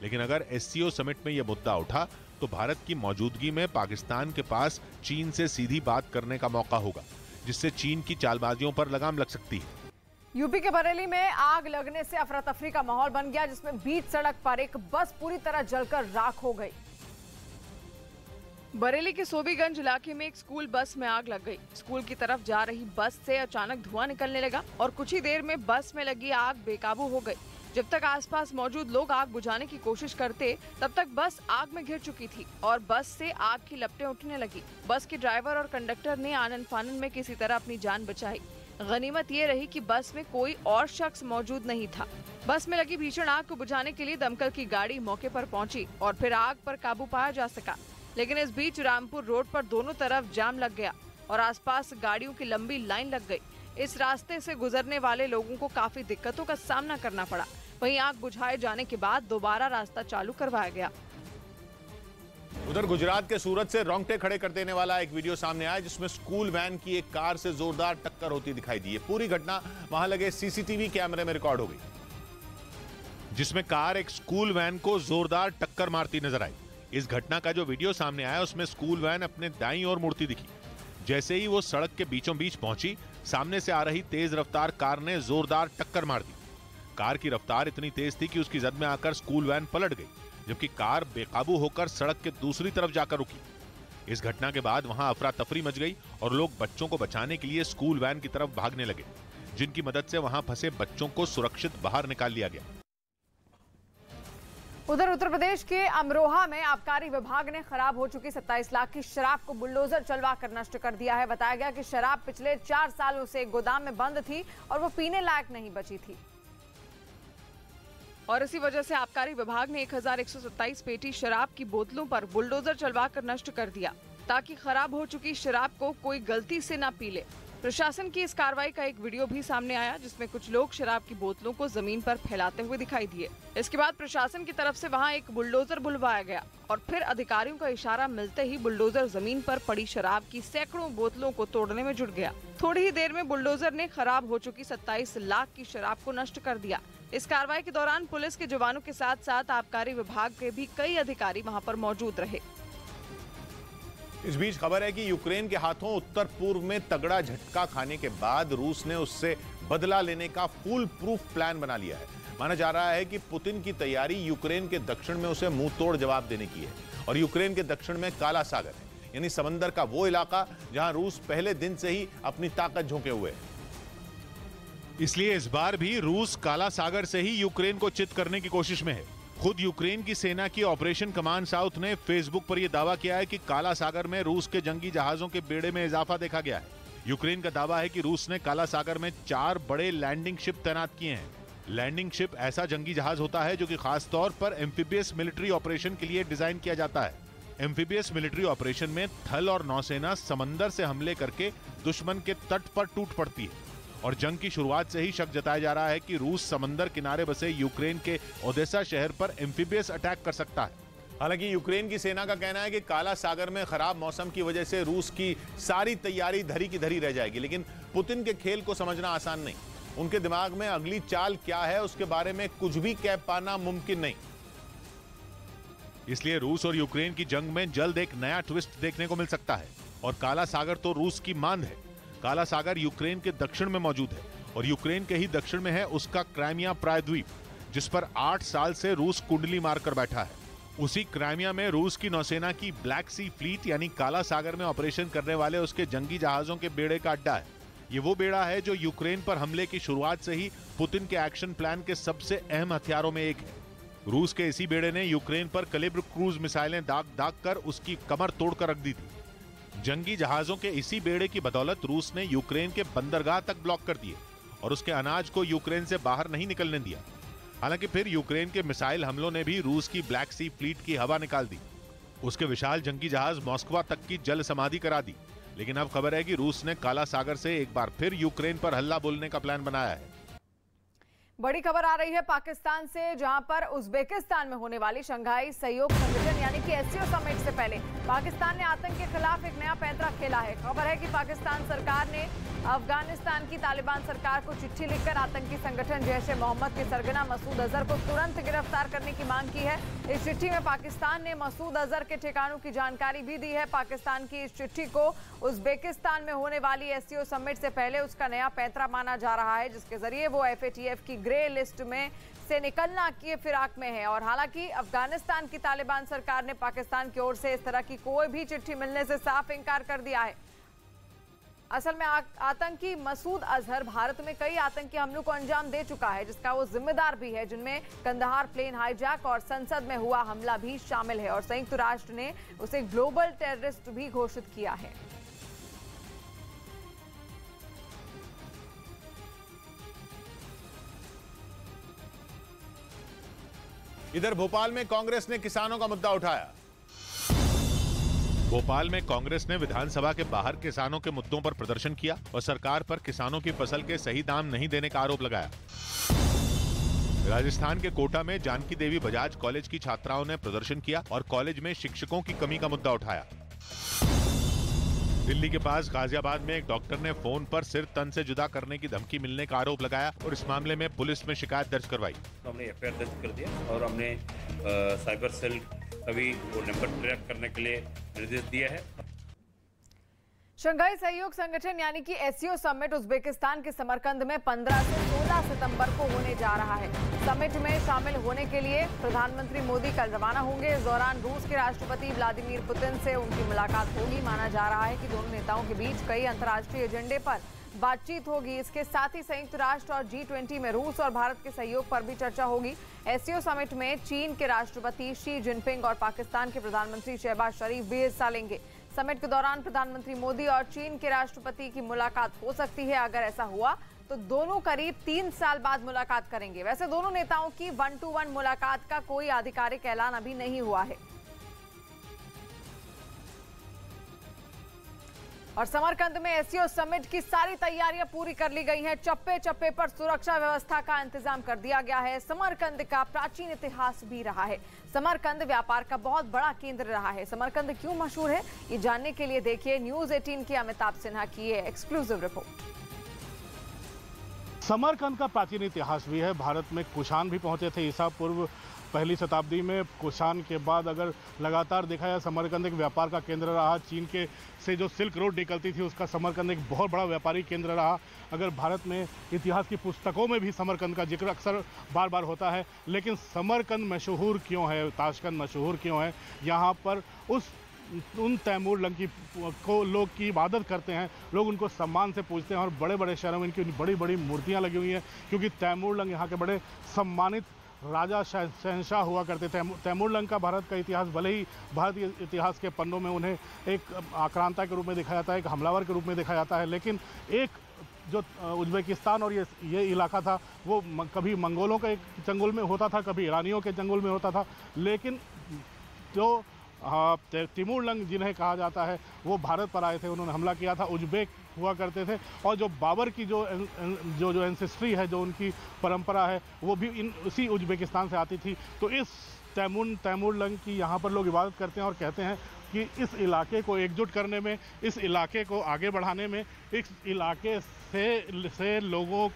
लेकिन अगर एससीओ समिट में यह मुद्दा उठा तो भारत की मौजूदगी में पाकिस्तान के पास चीन से सीधी बात करने का मौका होगा, जिससे चीन की चालबाजियों पर लगाम लग सकती है। यूपी के बरेली में आग लगने से अफरा तफरी का माहौल बन गया, जिसमें बीच सड़क पर एक बस पूरी तरह जलकर राख हो गई। बरेली के सोबीगंज इलाके में एक स्कूल बस में आग लग गई। स्कूल की तरफ जा रही बस से अचानक धुआं निकलने लगा और कुछ ही देर में बस में लगी आग बेकाबू हो गई। जब तक आसपास मौजूद लोग आग बुझाने की कोशिश करते, तब तक बस आग में घिर चुकी थी और बस से आग की लपटें उठने लगी। बस के ड्राइवर और कंडक्टर ने आनन फानन में किसी तरह अपनी जान बचाई। गनीमत ये रही कि बस में कोई और शख्स मौजूद नहीं था। बस में लगी भीषण आग को बुझाने के लिए दमकल की गाड़ी मौके पर पहुंची और फिर आग पर काबू पाया जा सका, लेकिन इस बीच रामपुर रोड पर दोनों तरफ जाम लग गया और आसपास गाड़ियों की लंबी लाइन लग गई। इस रास्ते से गुजरने वाले लोगों को काफी दिक्कतों का सामना करना पड़ा। वहीं आग बुझाए जाने के बाद दोबारा रास्ता चालू करवाया गया। उधर गुजरात के सूरत से रोंगटे खड़े कर देने वाला एक वीडियो सामने आया, जिसमें स्कूल वैन की एक कार से जोरदार टक्कर होती दिखाई दी है। पूरी घटना वहां लगे सीसीटीवी कैमरे में रिकॉर्ड हो गई, जिसमें कार एक स्कूल वैन को जोरदार टक्कर मारती नजर आई। इस घटना का जो वीडियो सामने आया उसमें स्कूल वैन अपने दाईं ओर मुड़ती दिखी। जैसे ही वो सड़क के बीचों बीच पहुंची, सामने से आ रही तेज रफ्तार कार ने जोरदार टक्कर मार दी। कार की रफ्तार इतनी तेज थी कि उसकी जद में आकर स्कूल वैन पलट गई, जबकि कार बेकाबू होकर सड़क के दूसरी तरफ जाकर रुकी। इस घटना के बाद वहां अफरा तफरी मच गई और लोग बच्चों को बचाने के लिए स्कूल वैन की तरफ भागने लगे, जिनकी मदद से वहां फंसे बच्चों को सुरक्षित बाहर निकाल लिया गया। उधर उत्तर प्रदेश के अमरोहा में आबकारी विभाग ने खराब हो चुकी 27 लाख की शराब को बुलडोजर चलवाकर नष्ट कर दिया है। बताया गया कि शराब पिछले 4 सालों से गोदाम में बंद थी और वो पीने लायक नहीं बची थी और इसी वजह से आबकारी विभाग ने 1127 पेटी शराब की बोतलों पर बुलडोजर चलवाकर नष्ट कर दिया, ताकि खराब हो चुकी शराब को कोई गलती से न पी ले। प्रशासन की इस कार्रवाई का एक वीडियो भी सामने आया, जिसमें कुछ लोग शराब की बोतलों को जमीन पर फैलाते हुए दिखाई दिए। इसके बाद प्रशासन की तरफ से वहां एक बुलडोजर बुलवाया गया और फिर अधिकारियों का इशारा मिलते ही बुलडोजर जमीन पर पड़ी शराब की सैकड़ों बोतलों को तोड़ने में जुट गया। थोड़ी ही देर में बुलडोजर ने खराब हो चुकी 27 लाख की शराब को नष्ट कर दिया। इस कार्रवाई के दौरान पुलिस के जवानों के साथ साथ आबकारी विभाग के भी कई अधिकारी वहाँ पर मौजूद रहे। इस बीच खबर है कि यूक्रेन के हाथों उत्तर पूर्व में तगड़ा झटका खाने के बाद रूस ने उससे बदला लेने का फुल प्रूफ प्लान बना लिया है। माना जा रहा है कि पुतिन की तैयारी यूक्रेन के दक्षिण में उसे मुंह तोड़ जवाब देने की है। और यूक्रेन के दक्षिण में काला सागर है, यानी समंदर का वो इलाका जहां रूस पहले दिन से ही अपनी ताकत झोंके हुए है। इसलिए इस बार भी रूस काला सागर से ही यूक्रेन को चित करने की कोशिश में है। खुद यूक्रेन की सेना की ऑपरेशन कमांड साउथ ने फेसबुक पर यह दावा किया है कि काला सागर में रूस के जंगी जहाजों के बेड़े में इजाफा देखा गया है। यूक्रेन का दावा है कि रूस ने काला सागर में 4 बड़े लैंडिंग शिप तैनात किए हैं। लैंडिंग शिप ऐसा जंगी जहाज होता है जो कि खास तौर पर एम्फीबियस मिलिट्री ऑपरेशन के लिए डिजाइन किया जाता है। एम्फीबियस मिलिट्री ऑपरेशन में थल और नौसेना समंदर से हमले करके दुश्मन के तट पर टूट पड़ती है। और जंग की शुरुआत से ही शक जताया जा रहा है कि रूस समंदर किनारे बसे यूक्रेन के ओडेसा शहर पर एम्फीबियस अटैक कर सकता है। हालांकि यूक्रेन की सेना का कहना है कि काला सागर में खराब मौसम की वजह से रूस की सारी तैयारी धरी की धरी रह जाएगी। लेकिन पुतिन के खेल को समझना आसान नहीं। उनके दिमाग में अगली चाल क्या है उसके बारे में कुछ भी कह पाना मुमकिन नहीं। इसलिए रूस और यूक्रेन की जंग में जल्द एक नया ट्विस्ट देखने को मिल सकता है। और काला सागर तो रूस की मांद है। काला सागर यूक्रेन के दक्षिण में मौजूद है और यूक्रेन के ही दक्षिण में है उसका क्राइमिया प्रायद्वीप, जिस पर 8 साल से रूस कुंडली मारकर बैठा है। उसी क्राइमिया में रूस की नौसेना की ब्लैक सी फ्लीट यानी काला सागर में ऑपरेशन करने वाले उसके जंगी जहाजों के बेड़े का अड्डा है। ये वो बेड़ा है जो यूक्रेन पर हमले की शुरुआत से ही पुतिन के एक्शन प्लान के सबसे अहम हथियारों में एक है। रूस के इसी बेड़े ने यूक्रेन पर कैलिबर क्रूज मिसाइलें दाग कर उसकी कमर तोड़कर रख दी थी। जंगी जहाजों के इसी बेड़े की बदौलत रूस ने यूक्रेन के बंदरगाह तक ब्लॉक कर दिए और उसके अनाज को यूक्रेन से बाहर नहीं निकलने दिया। हालांकि फिर यूक्रेन के मिसाइल हमलों ने भी रूस की ब्लैक सी फ्लीट की हवा निकाल दी। उसके विशाल जंगी जहाज मॉस्को तक की जल समाधि करा दी। लेकिन अब खबर है कि रूस ने काला सागर से एक बार फिर यूक्रेन पर हल्ला बोलने का प्लान बनाया है। बड़ी खबर आ रही है पाकिस्तान से, जहां पर उज्बेकिस्तान में होने वाली शंघाई सहयोग संगठन यानी कि एससीओ समिट से पहले पाकिस्तान ने आतंक के खिलाफ एक नया पैंतरा खेला है। खबर है कि पाकिस्तान सरकार ने अफगानिस्तान की तालिबान सरकार को चिट्ठी लिखकर आतंकी संगठन जैश ए मोहम्मद के सरगना मसूद अजहर को तुरंत गिरफ्तार करने की मांग की है। इस चिट्ठी में पाकिस्तान ने मसूद अजहर के ठिकानों की जानकारी भी दी है। पाकिस्तान की इस चिट्ठी को उज्बेकिस्तान में होने वाली एससीओ समिट से पहले उसका नया पैंतरा माना जा रहा है, जिसके जरिए वो एफएटीएफ की ग्रे लिस्ट में से निकलना की फिराक में है। और हालांकि अफगानिस्तान की तालिबान सरकार ने पाकिस्तान की ओर से इस तरह की कोई भी चिट्ठी मिलने से साफ इनकार कर दिया है। असल में आतंकी मसूद अजहर भारत में कई आतंकी हमलों को अंजाम दे चुका है, जिसका वो जिम्मेदार भी है, जिनमें कंदहार प्लेन हाईजैक और संसद में हुआ हमला भी शामिल है। और संयुक्त राष्ट्र ने उसे ग्लोबल टेररिस्ट भी घोषित किया है। इधर भोपाल में कांग्रेस ने किसानों का मुद्दा उठाया। भोपाल में कांग्रेस ने विधानसभा के बाहर किसानों के मुद्दों पर प्रदर्शन किया और सरकार पर किसानों की फसल के सही दाम नहीं देने का आरोप लगाया। राजस्थान के कोटा में जानकी देवी बजाज कॉलेज की छात्राओं ने प्रदर्शन किया और कॉलेज में शिक्षकों की कमी का मुद्दा उठाया। दिल्ली के पास गाजियाबाद में एक डॉक्टर ने फोन पर सिर तन से जुदा करने की धमकी मिलने का आरोप लगाया और इस मामले में पुलिस में शिकायत दर्ज करवाई। हमने एफआईआर दर्ज कर दिया और हमने साइबर सेल का भी वो नंबर ट्रैक करने के लिए निर्देश दिया है। शंघाई सहयोग संगठन यानी कि एससीओ समिट उज्बेकिस्तान के समरकंद में 15 से 16 सितंबर को होने जा रहा है। समिट में शामिल होने के लिए प्रधानमंत्री मोदी कल रवाना होंगे। इस दौरान रूस के राष्ट्रपति व्लादिमीर पुतिन से उनकी मुलाकात होगी। माना जा रहा है कि दोनों नेताओं के बीच कई अंतर्राष्ट्रीय एजेंडे पर बातचीत होगी। इसके साथ ही संयुक्त राष्ट्र और G20 में रूस और भारत के सहयोग पर भी चर्चा होगी। एससीओ समिट में चीन के राष्ट्रपति शी जिनपिंग और पाकिस्तान के प्रधानमंत्री शहबाज शरीफ भी हिस्सा लेंगे। समिट के दौरान प्रधानमंत्री मोदी और चीन के राष्ट्रपति की मुलाकात हो सकती है। अगर ऐसा हुआ तो दोनों करीब 3 साल बाद मुलाकात करेंगे। वैसे दोनों नेताओं की 1-to-1 मुलाकात का कोई आधिकारिक ऐलान अभी नहीं हुआ है। और समरकंद में एससीओ समिट की सारी तैयारियां पूरी कर ली गई हैं। चप्पे चप्पे पर सुरक्षा व्यवस्था का इंतजाम कर दिया गया है। समरकंद का प्राचीन इतिहास भी रहा है। समरकंद व्यापार का बहुत बड़ा केंद्र रहा है। समरकंद क्यों मशहूर है, ये जानने के लिए देखिए न्यूज 18 की अमिताभ सिन्हा की ये एक्सक्लूसिव रिपोर्ट। समरकंद का प्राचीन इतिहास भी है। भारत में कुषाण भी पहुंचे थे ईसा पूर्व पहली शताब्दी में। कुषाण के बाद अगर लगातार देखा जाए, समरकंद एक व्यापार का केंद्र रहा। चीन के से जो सिल्क रोड निकलती थी, उसका समरकंद एक बहुत बड़ा व्यापारिक केंद्र रहा। अगर भारत में इतिहास की पुस्तकों में भी समरकंद का जिक्र अक्सर बार बार होता है, लेकिन समरकंद मशहूर क्यों है, ताशकंद मशहूर क्यों है? यहाँ पर उन तैमूर लंग को लोग की इबादत करते हैं, लोग उनको सम्मान से पूजते हैं और बड़े बड़े शहरों में इनकी बड़ी बड़ी मूर्तियाँ लगी हुई हैं, क्योंकि तैमूर लंग यहाँ के बड़े सम्मानित राजा शहंशाह हुआ करते थे। तैमूर लंग का भारत का इतिहास, भले ही भारतीय इतिहास के पन्नों में उन्हें एक आक्रांता के रूप में देखा जाता है, एक हमलावर के रूप में देखा जाता है, लेकिन एक जो उज्बेकिस्तान और ये इलाका था, वो कभी मंगोलों के चंगुल में होता था, कभी ईरानियों के चंगुल में होता था, लेकिन जो तैमूर लंग जिन्हें कहा जाता है, वो भारत पर आए थे, उन्होंने हमला किया था। उज्बेक हुआ करते थे और जो बाबर की जो एंसेस्ट्री है, जो उनकी परंपरा है, वो भी उसी उज्बेकिस्तान से आती थी। तो इस तैमूर लंग की यहाँ पर लोग इबादत करते हैं और कहते हैं कि इस इलाके को एकजुट करने में, इस इलाके को आगे बढ़ाने में, इस इलाके से लोगों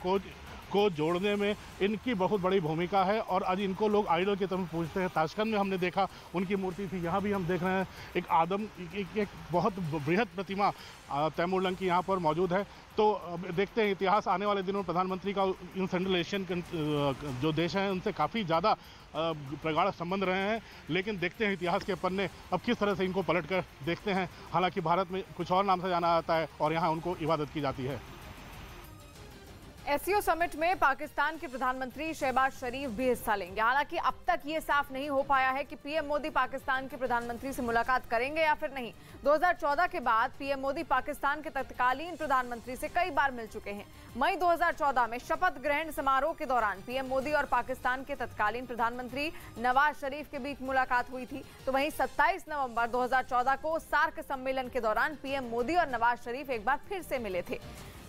को जोड़ने में इनकी बहुत बड़ी भूमिका है और आज इनको लोग आइडल की तरफ पूछते हैं। ताशकंद में हमने देखा उनकी मूर्ति थी, यहाँ भी हम देख रहे हैं एक बहुत बृहद प्रतिमा तैमूर लंग की यहाँ पर मौजूद है। तो देखते हैं इतिहास आने वाले दिनों में प्रधानमंत्री का इन सेंट्रल एशियन जो देश हैं उनसे काफ़ी ज़्यादा प्रगाढ़ संबंध रहे हैं, लेकिन देखते हैं इतिहास के पन्ने अब किस तरह से इनको पलट कर देखते हैं। हालांकि भारत में कुछ और नाम से जाना जाता है और यहाँ उनको इबादत की जाती है। एससीओ समिट में पाकिस्तान के प्रधानमंत्री शहबाज शरीफ भी हिस्सा लेंगे। हालांकि अब तक ये साफ नहीं हो पाया है कि पीएम मोदी पाकिस्तान के प्रधानमंत्री से मुलाकात करेंगे या फिर नहीं। 2014 के बाद पीएम मोदी पाकिस्तान के तत्कालीन प्रधानमंत्री से कई बार मिल चुके हैं। मई 2014 में शपथ ग्रहण समारोह के दौरान पीएम मोदी और पाकिस्तान के तत्कालीन प्रधानमंत्री नवाज शरीफ के बीच मुलाकात हुई थी। तो वहीं 27 नवंबर 2014 को सार्क सम्मेलन के दौरान पीएम मोदी और नवाज शरीफ एक बार फिर से मिले थे।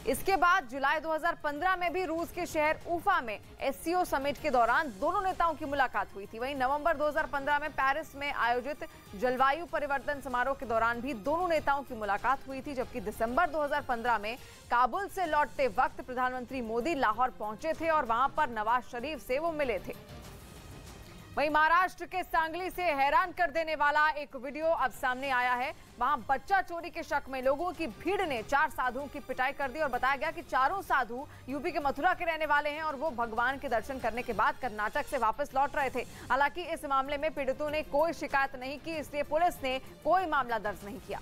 इसके बाद जुलाई 2015 में भी रूस के शहर उफा में एससीओ समिट के दौरान दोनों नेताओं की मुलाकात हुई थी। वहीं नवंबर 2015 में पेरिस में आयोजित जलवायु परिवर्तन समारोह के दौरान भी दोनों नेताओं की मुलाकात हुई थी, जबकि दिसंबर 2015 में काबुल से लौटते वक्त प्रधानमंत्री मोदी लाहौर पहुंचे थे और वहां पर नवाज शरीफ से वो मिले थे। वहीं महाराष्ट्र के सांगली से हैरान कर देने वाला एक वीडियो अब सामने आया है। वहां बच्चा चोरी के शक में लोगों की भीड़ ने 4 साधुओं की पिटाई कर दी और बताया गया कि चारों साधु यूपी के मथुरा के रहने वाले हैं और वो भगवान के दर्शन करने के बाद कर्नाटक से वापस लौट रहे थे। हालांकि इस मामले में पीड़ितों ने कोई शिकायत नहीं की, इसलिए पुलिस ने कोई मामला दर्ज नहीं किया।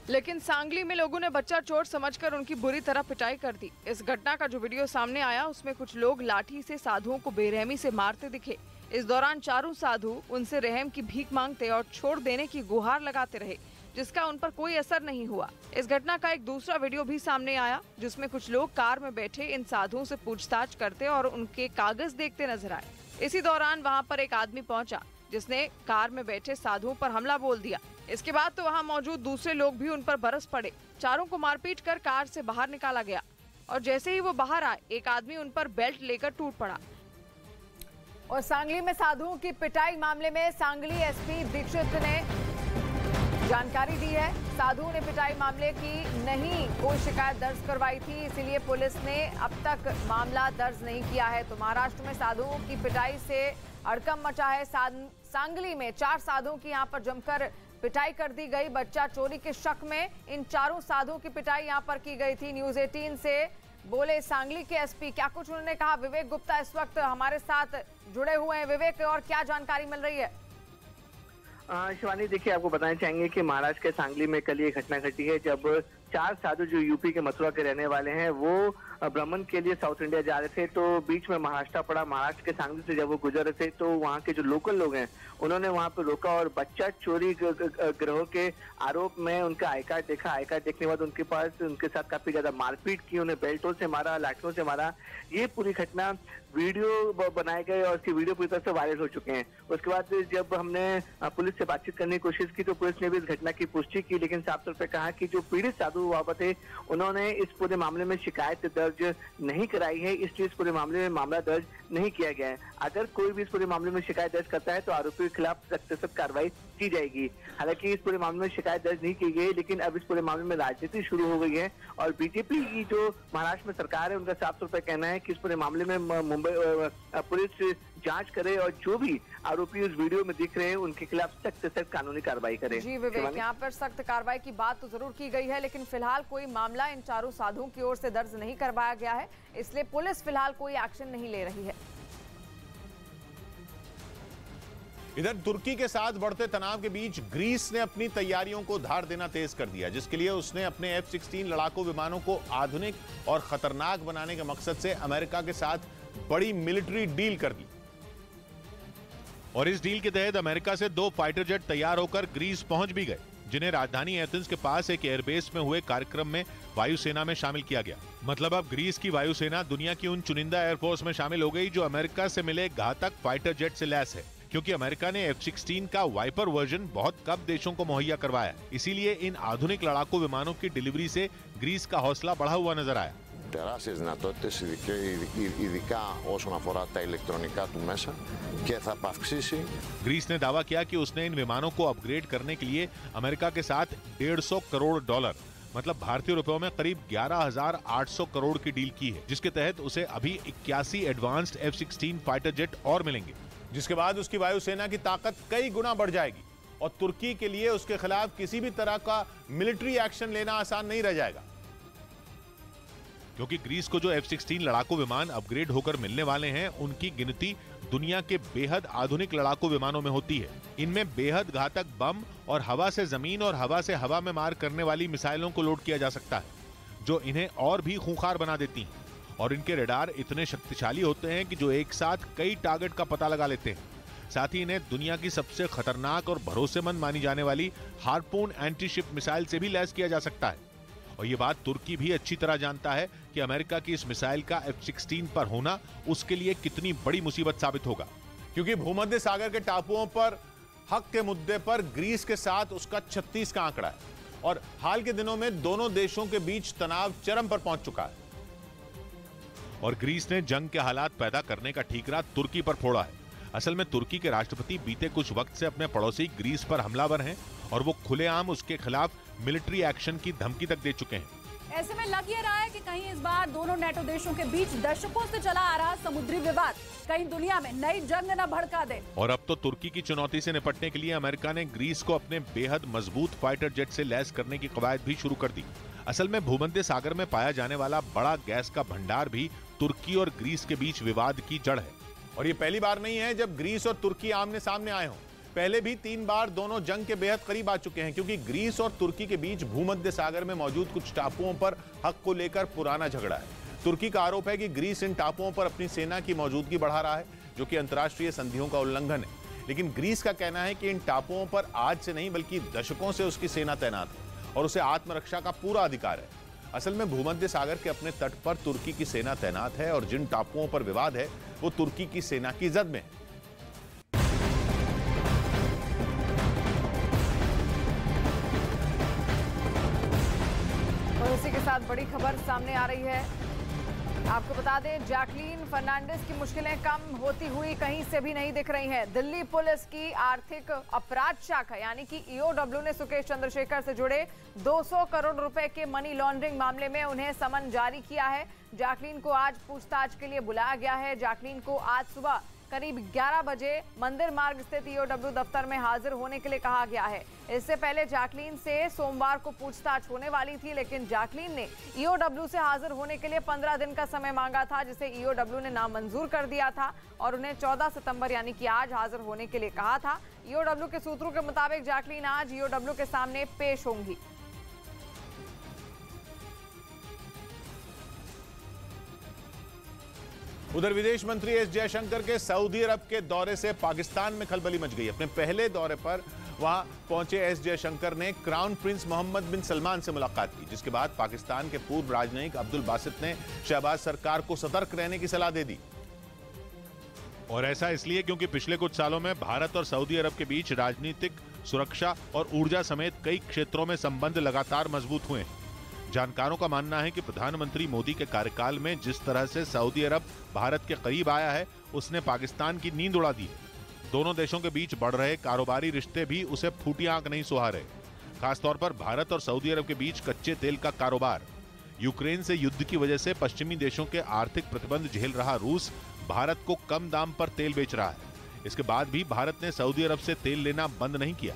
लेकिन सांगली में लोगों ने बच्चा चोर समझकर उनकी बुरी तरह पिटाई कर दी। इस घटना का जो वीडियो सामने आया उसमें कुछ लोग लाठी से साधुओं को बेरहमी से मारते दिखे। इस दौरान चारों साधु उनसे रहम की भीख मांगते और छोड़ देने की गुहार लगाते रहे, जिसका उन पर कोई असर नहीं हुआ। इस घटना का एक दूसरा वीडियो भी सामने आया, जिसमें कुछ लोग कार में बैठे इन साधुओं से पूछताछ करते और उनके कागज देखते नजर आए। इसी दौरान वहां पर एक आदमी पहुंचा जिसने कार में बैठे साधुओं पर हमला बोल दिया। इसके बाद तो वहां मौजूद दूसरे लोग भी उन पर बरस पड़े। चारों को मारपीट कर कार से बाहर निकाला गया और जैसे ही वो बाहर आए एक आदमी उन पर बेल्ट लेकर टूट पड़ा। और सांगली में साधुओं की पिटाई मामले में सांगली एसपी दीक्षित ने जानकारी दी है। साधुओं ने पिटाई मामले की नहीं कोई शिकायत दर्ज करवाई थी, इसीलिए पुलिस ने अब तक मामला दर्ज नहीं किया है। तो महाराष्ट्र में साधुओं की पिटाई से हड़कंप मचा है। सांगली में 4 साधुओं की यहां पर जमकर पिटाई कर दी गई। बच्चा चोरी के शक में इन चारों साधुओं की पिटाई यहां पर की गई थी। न्यूज 18 से बोले सांगली के एसपी, क्या कुछ उन्होंने कहा। विवेक गुप्ता इस वक्त हमारे साथ जुड़े हुए हैं। विवेक, और क्या जानकारी मिल रही है? शिवानी, देखिए आपको बताना चाहेंगे कि महाराष्ट्र के सांगली में कल ये घटना घटी है जब 4 साधु जो यूपी के मथुरा के रहने वाले हैं वो भ्रमण के लिए साउथ इंडिया जा रहे थे। तो बीच में महाराष्ट्र पड़ा। महाराष्ट्र के सांगली से जब वो गुजर रहे थे तो वहाँ के जो लोकल लोग हैं उन्होंने वहाँ पे रोका और बच्चा चोरी गिरोह के आरोप में उनका आई कार्ड देखा। आई कार्ड देखने के बाद उनके साथ काफी ज्यादा मारपीट की, उन्हें बेल्टों से मारा, लाठियों से मारा। ये पूरी घटना वीडियो बनाए गए और उसकी वीडियो पूरी तरह से वायरल हो चुके हैं। उसके बाद जब हमने पुलिस से बातचीत करने की कोशिश की तो पुलिस ने भी इस घटना की पुष्टि की, लेकिन साफ तौर पर कहा कि जो पीड़ित साधु बाबा थे उन्होंने इस पूरे मामले में शिकायत दर्ज नहीं कराई है, इसलिए इस पूरे मामले में मामला दर्ज नहीं किया गया है। अगर कोई भी इस पूरे मामले में शिकायत दर्ज करता है तो आरोपी के खिलाफ सख्त से सख्त कार्रवाई की जाएगी। हालांकि इस पूरे मामले में शिकायत दर्ज नहीं की गई, लेकिन अब इस पूरे मामले में राजनीति शुरू हो गई है और बीजेपी की जो महाराष्ट्र में सरकार है उनका साफ तौर पर कहना है कि इस पूरे मामले में मुंबई पुलिस जांच करे और जो भी आरोपी उस वीडियो में दिख रहे हैं उनके खिलाफ सख्त से सख्त कानूनी कार्रवाई करे। जी विवेक, यहाँ पर सख्त कार्रवाई की बात तो जरूर की गई है, लेकिन फिलहाल कोई मामला इन चारों साधुओं की ओर से दर्ज नहीं करवाया गया है, इसलिए पुलिस फिलहाल कोई एक्शन नहीं ले रही है। इधर तुर्की के साथ बढ़ते तनाव के बीच ग्रीस ने अपनी तैयारियों को धार देना तेज कर दिया, जिसके लिए उसने अपने F-16 लड़ाकू विमानों को आधुनिक और खतरनाक बनाने के मकसद से अमेरिका के साथ बड़ी मिलिट्री डील कर दी। और इस डील के तहत अमेरिका से 2 फाइटर जेट तैयार होकर ग्रीस पहुंच भी गए, जिन्हें राजधानी एथेंस के पास एक एयरबेस में हुए कार्यक्रम में वायुसेना में शामिल किया गया। मतलब अब ग्रीस की वायुसेना दुनिया की उन चुनिंदा एयरफोर्स में शामिल हो गई जो अमेरिका से मिले घातक फाइटर जेट से लैस है, क्योंकि अमेरिका ने F-16 का वाइपर वर्जन बहुत कम देशों को मुहैया करवाया। इसीलिए इन आधुनिक लड़ाकू विमानों की डिलीवरी से ग्रीस का हौसला बढ़ा हुआ नजर आया। τεράστιες δυνατότητες, ειδικά όσον αφορά τα ηλεκτρονικά του μέσα και θα αυξήσει। ग्रीस ने दावा किया कि उसने इन विमानों को अपग्रेड करने के लिए अमेरिका के साथ $150 करोड़ मतलब भारतीय रुपयों में करीब 11,800 करोड़ की डील की है, जिसके तहत उसे अभी 81 एडवांस्ड F-16 फाइटर जेट और मिलेंगे, जिसके बाद उसकी वायुसेना की ताकत कई गुना बढ़ जाएगी और तुर्की के लिए उसके खिलाफ किसी भी तरह का मिलिट्री एक्शन लेना आसान नहीं रह जाएगा। क्योंकि ग्रीस को जो F-16 लड़ाकू विमान अपग्रेड होकर मिलने वाले हैं, उनकी गिनती दुनिया के बेहद आधुनिक लड़ाकू विमानों में होती है। इनमें बेहद घातक बम और हवा से जमीन और हवा से हवा में मार करने वाली मिसाइलों को लोड किया जा सकता है, जो इन्हें और भी खूंखार बना देती हैं। और इनके रडार इतने शक्तिशाली होते हैं कि जो एक साथ कई टारगेट का पता लगा लेते हैं। साथ ही इन्हें दुनिया की सबसे खतरनाक और भरोसेमंद मानी जाने वाली हार्पून एंटी-शिप मिसाइल से भी लैस किया जा सकता है। और ये बात तुर्की भी अच्छी तरह जानता है कि अमेरिका की इस मिसाइल का F-16 पर होना उसके लिए कितनी बड़ी मुसीबत साबित होगा, क्योंकि भूमध्य सागर के टापुओं पर हक के मुद्दे पर ग्रीस के साथ उसका 36 का आंकड़ा है और हाल के दिनों में दोनों देशों के बीच तनाव चरम पर पहुंच चुका है। और ग्रीस ने जंग के हालात पैदा करने का ठीकरा तुर्की पर फोड़ा है। असल में तुर्की के राष्ट्रपति बीते कुछ वक्त से अपने पड़ोसी ग्रीस पर हमलावर हैं और वो खुलेआम उसके खिलाफ मिलिट्री एक्शन की धमकी तक दे चुके हैं। ऐसे में लग ये रहा है कि कहीं इस बार दोनों नेटो देशों के बीच दशकों से चला आ रहा समुद्री विवाद कहीं दुनिया में नई जंग न भड़का दे। और अब तो तुर्की की चुनौती से निपटने के लिए अमेरिका ने ग्रीस को अपने बेहद मजबूत फाइटर जेट से लैस करने की कवायद भी शुरू कर दी। असल में भूमध्य सागर में पाया जाने वाला बड़ा गैस का भंडार भी तुर्की और ग्रीस के बीच विवाद की जड़ है। और ये पहली बार नहीं है जब ग्रीस और तुर्की आमने सामने आए हों। पहले भी 3 बार दोनों जंग के बेहद करीब आ चुके हैं, क्योंकि ग्रीस और तुर्की के बीच भूमध्य सागर में मौजूद कुछ टापुओं पर हक को लेकर पुराना झगड़ा है। तुर्की का आरोप है कि ग्रीस इन टापुओं पर अपनी सेना की मौजूदगी बढ़ा रहा है, जो कि अंतर्राष्ट्रीय संधियों का उल्लंघन है। लेकिन ग्रीस का कहना है कि इन टापुओं पर आज से नहीं बल्कि दशकों से उसकी सेना तैनात है और उसे आत्मरक्षा का पूरा अधिकार है। असल में भूमध्य सागर के अपने तट पर तुर्की की सेना तैनात है और जिन टापुओं पर विवाद है वो तुर्की की सेना की जद में है। और इसी के साथ बड़ी खबर सामने आ रही है। आपको बता दें, जैकलीन फर्नांडिस की मुश्किलें कम होती हुई कहीं से भी नहीं दिख रही हैं। दिल्ली पुलिस की आर्थिक अपराध शाखा यानी कि EOW ने सुकेश चंद्रशेखर से जुड़े 200 करोड़ रुपए के मनी लॉन्ड्रिंग मामले में उन्हें समन जारी किया है। जैकलीन को आज पूछताछ के लिए बुलाया गया है। जैकलीन को आज सुबह करीब 11 बजे मंदिर मार्ग स्थित EOW दफ्तर में हाजिर होने के लिए कहा गया है। इससे पहले जैकलीन से सोमवार को पूछताछ होने वाली थी, लेकिन जैकलीन ने EOW से हाजिर होने के लिए 15 दिन का समय मांगा था, जिसे EOW ने नामंजूर कर दिया था और उन्हें 14 सितंबर यानी कि आज हाजिर होने के लिए कहा था। EOW के सूत्रों के मुताबिक जैकलीन आज EOW के सामने पेश होंगी। उधर विदेश मंत्री एस जयशंकर के सऊदी अरब के दौरे से पाकिस्तान में खलबली मच गई। अपने पहले दौरे पर वहां पहुंचे एस जयशंकर ने क्राउन प्रिंस मोहम्मद बिन सलमान से मुलाकात की, जिसके बाद पाकिस्तान के पूर्व राजनयिक अब्दुल बासित ने शहबाज सरकार को सतर्क रहने की सलाह दे दी। और ऐसा इसलिए क्योंकि पिछले कुछ सालों में भारत और सऊदी अरब के बीच राजनीतिक, सुरक्षा और ऊर्जा समेत कई क्षेत्रों में संबंध लगातार मजबूत हुए हैं। जानकारों का मानना है कि प्रधानमंत्री मोदी के कार्यकाल में जिस तरह से सऊदी अरब भारत के करीब आया है, उसने पाकिस्तान की नींद उड़ा दी है। दोनों देशों के बीच बढ़ रहे कारोबारी रिश्ते भी उसे फूटी आंख नहीं सुहा रहे। खासतौर पर भारत और सऊदी अरब के बीच कच्चे तेल का कारोबार। यूक्रेन से युद्ध की वजह से पश्चिमी देशों के आर्थिक प्रतिबंध झेल रहा रूस भारत को कम दाम पर तेल बेच रहा है। इसके बाद भी भारत ने सऊदी अरब से तेल लेना बंद नहीं किया।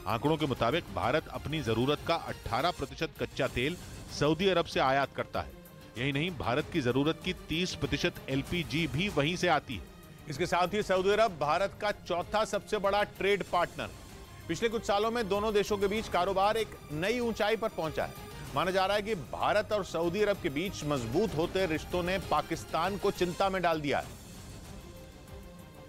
आंकड़ों के मुताबिक भारत अपनी जरूरत का 18% कच्चा तेल सऊदी अरब से आयात करता है। यही नहीं, भारत की जरूरत की 30% LPG भी वहीं से आती है। इसके साथ ही सऊदी अरब भारत का चौथा सबसे बड़ा ट्रेड पार्टनर है। पिछले कुछ सालों में दोनों देशों के बीच कारोबार एक नई ऊंचाई पर पहुंचा है। माना जा रहा है कि भारत और सऊदी अरब के बीच मजबूत होते रिश्तों ने पाकिस्तान को चिंता में डाल दिया है।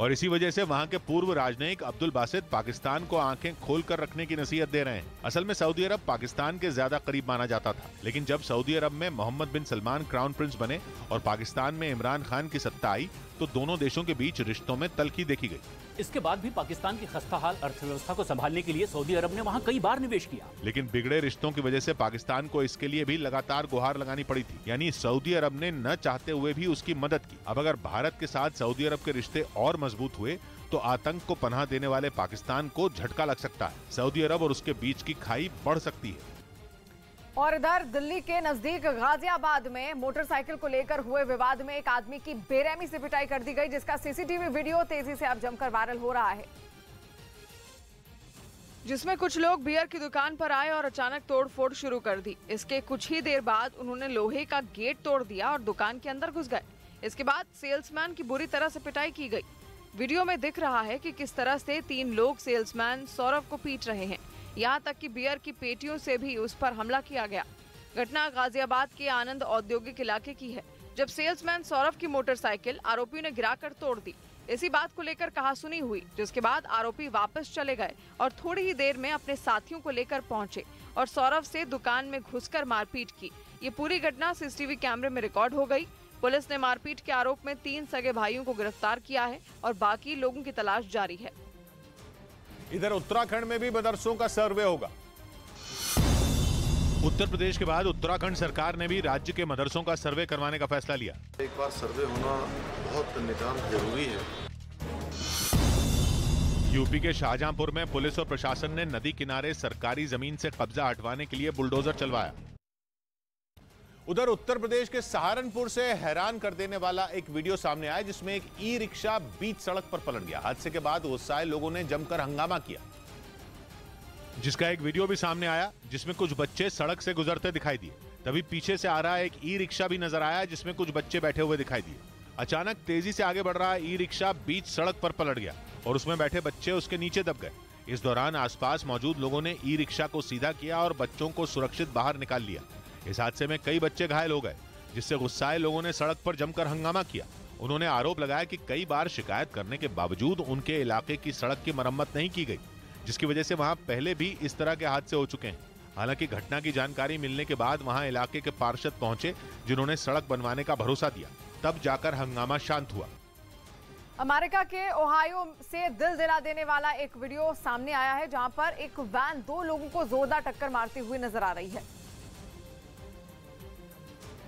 और इसी वजह से वहां के पूर्व राजनयिक अब्दुल बासित पाकिस्तान को आंखें खोलकर रखने की नसीहत दे रहे हैं। असल में सऊदी अरब पाकिस्तान के ज्यादा करीब माना जाता था, लेकिन जब सऊदी अरब में मोहम्मद बिन सलमान क्राउन प्रिंस बने और पाकिस्तान में इमरान खान की सत्ता आई, तो दोनों देशों के बीच रिश्तों में तल्खी देखी गई। इसके बाद भी पाकिस्तान की खस्ताहाल अर्थव्यवस्था को संभालने के लिए सऊदी अरब ने वहां कई बार निवेश किया। लेकिन बिगड़े रिश्तों की वजह से पाकिस्तान को इसके लिए भी लगातार गुहार लगानी पड़ी थी। यानी सऊदी अरब ने न चाहते हुए भी उसकी मदद की। अब अगर भारत के साथ सऊदी अरब के रिश्ते और मजबूत हुए तो आतंक को पनाह देने वाले पाकिस्तान को झटका लग सकता है। सऊदी अरब और उसके बीच की खाई बढ़ सकती है। और इधर दिल्ली के नजदीक गाजियाबाद में मोटरसाइकिल को लेकर हुए विवाद में एक आदमी की बेरहमी से पिटाई कर दी गई, जिसका सीसीटीवी वीडियो तेजी से अब जमकर वायरल हो रहा है। जिसमें कुछ लोग बियर की दुकान पर आए और अचानक तोड़फोड़ शुरू कर दी। इसके कुछ ही देर बाद उन्होंने लोहे का गेट तोड़ दिया और दुकान के अंदर घुस गए। इसके बाद सेल्समैन की बुरी तरह से पिटाई की गई। वीडियो में दिख रहा है कि किस तरह से 3 लोग सेल्समैन सौरभ को पीट रहे हैं। यहाँ तक कि बियर की पेटियों से भी उस पर हमला किया गया। घटना गाजियाबाद के आनंद औद्योगिक इलाके की है, जब सेल्समैन सौरभ की मोटरसाइकिल आरोपियों ने गिराकर तोड़ दी। इसी बात को लेकर कहासुनी हुई, जिसके बाद आरोपी वापस चले गए और थोड़ी ही देर में अपने साथियों को लेकर पहुंचे और सौरभ से दुकान में घुसकर मारपीट की। ये पूरी घटना सीसीटीवी कैमरे में रिकॉर्ड हो गई। पुलिस ने मारपीट के आरोप में 3 सगे भाइयों को गिरफ्तार किया है और बाकी लोगों की तलाश जारी है। इधर उत्तराखंड में भी मदरसों का सर्वे होगा। उत्तर प्रदेश के बाद उत्तराखंड सरकार ने भी राज्य के मदरसों का सर्वे करवाने का फैसला लिया। एक बार सर्वे होना बहुत नितांत जरूरी है। यूपी के शाहजहांपुर में पुलिस और प्रशासन ने नदी किनारे सरकारी जमीन से कब्जा हटवाने के लिए बुलडोजर चलवाया। उधर उत्तर प्रदेश के सहारनपुर से हैरान कर देने वाला एक वीडियो सामने आया, जिसमें एक ई रिक्शा बीच सड़क पर पलट गया। हादसे के बाद गुस्साए लोगों ने जमकर हंगामा किया, जिसका एक वीडियो भी सामने आया जिसमें कुछ बच्चे सड़क से गुजरते दिखाई दिए। तभी पीछे से आ रहा एक ई रिक्शा भी नजर आया, जिसमें कुछ बच्चे बैठे हुए दिखाई दिए। अचानक तेजी से आगे बढ़ रहा ई रिक्शा बीच सड़क पर पलट गया और उसमें बैठे बच्चे उसके नीचे दब गए। इस दौरान आसपास मौजूद लोगों ने ई रिक्शा को सीधा किया और बच्चों को सुरक्षित बाहर निकाल लिया। इस हादसे में कई बच्चे घायल हो गए, जिससे गुस्साए लोगों ने सड़क पर जमकर हंगामा किया। उन्होंने आरोप लगाया कि कई बार शिकायत करने के बावजूद उनके इलाके की सड़क की मरम्मत नहीं की गई, जिसकी वजह से वहां पहले भी इस तरह के हादसे हो चुके हैं। हालांकि घटना की जानकारी मिलने के बाद वहां इलाके के पार्षद पहुंचे, जिन्होंने सड़क बनवाने का भरोसा दिया। तब जाकर हंगामा शांत हुआ। अमेरिका के ओहायो से दिल दिला देने वाला एक वीडियो सामने आया है, जहां पर एक वैन 2 लोगों को जोरदार टक्कर मारती हुई नजर आ रही है।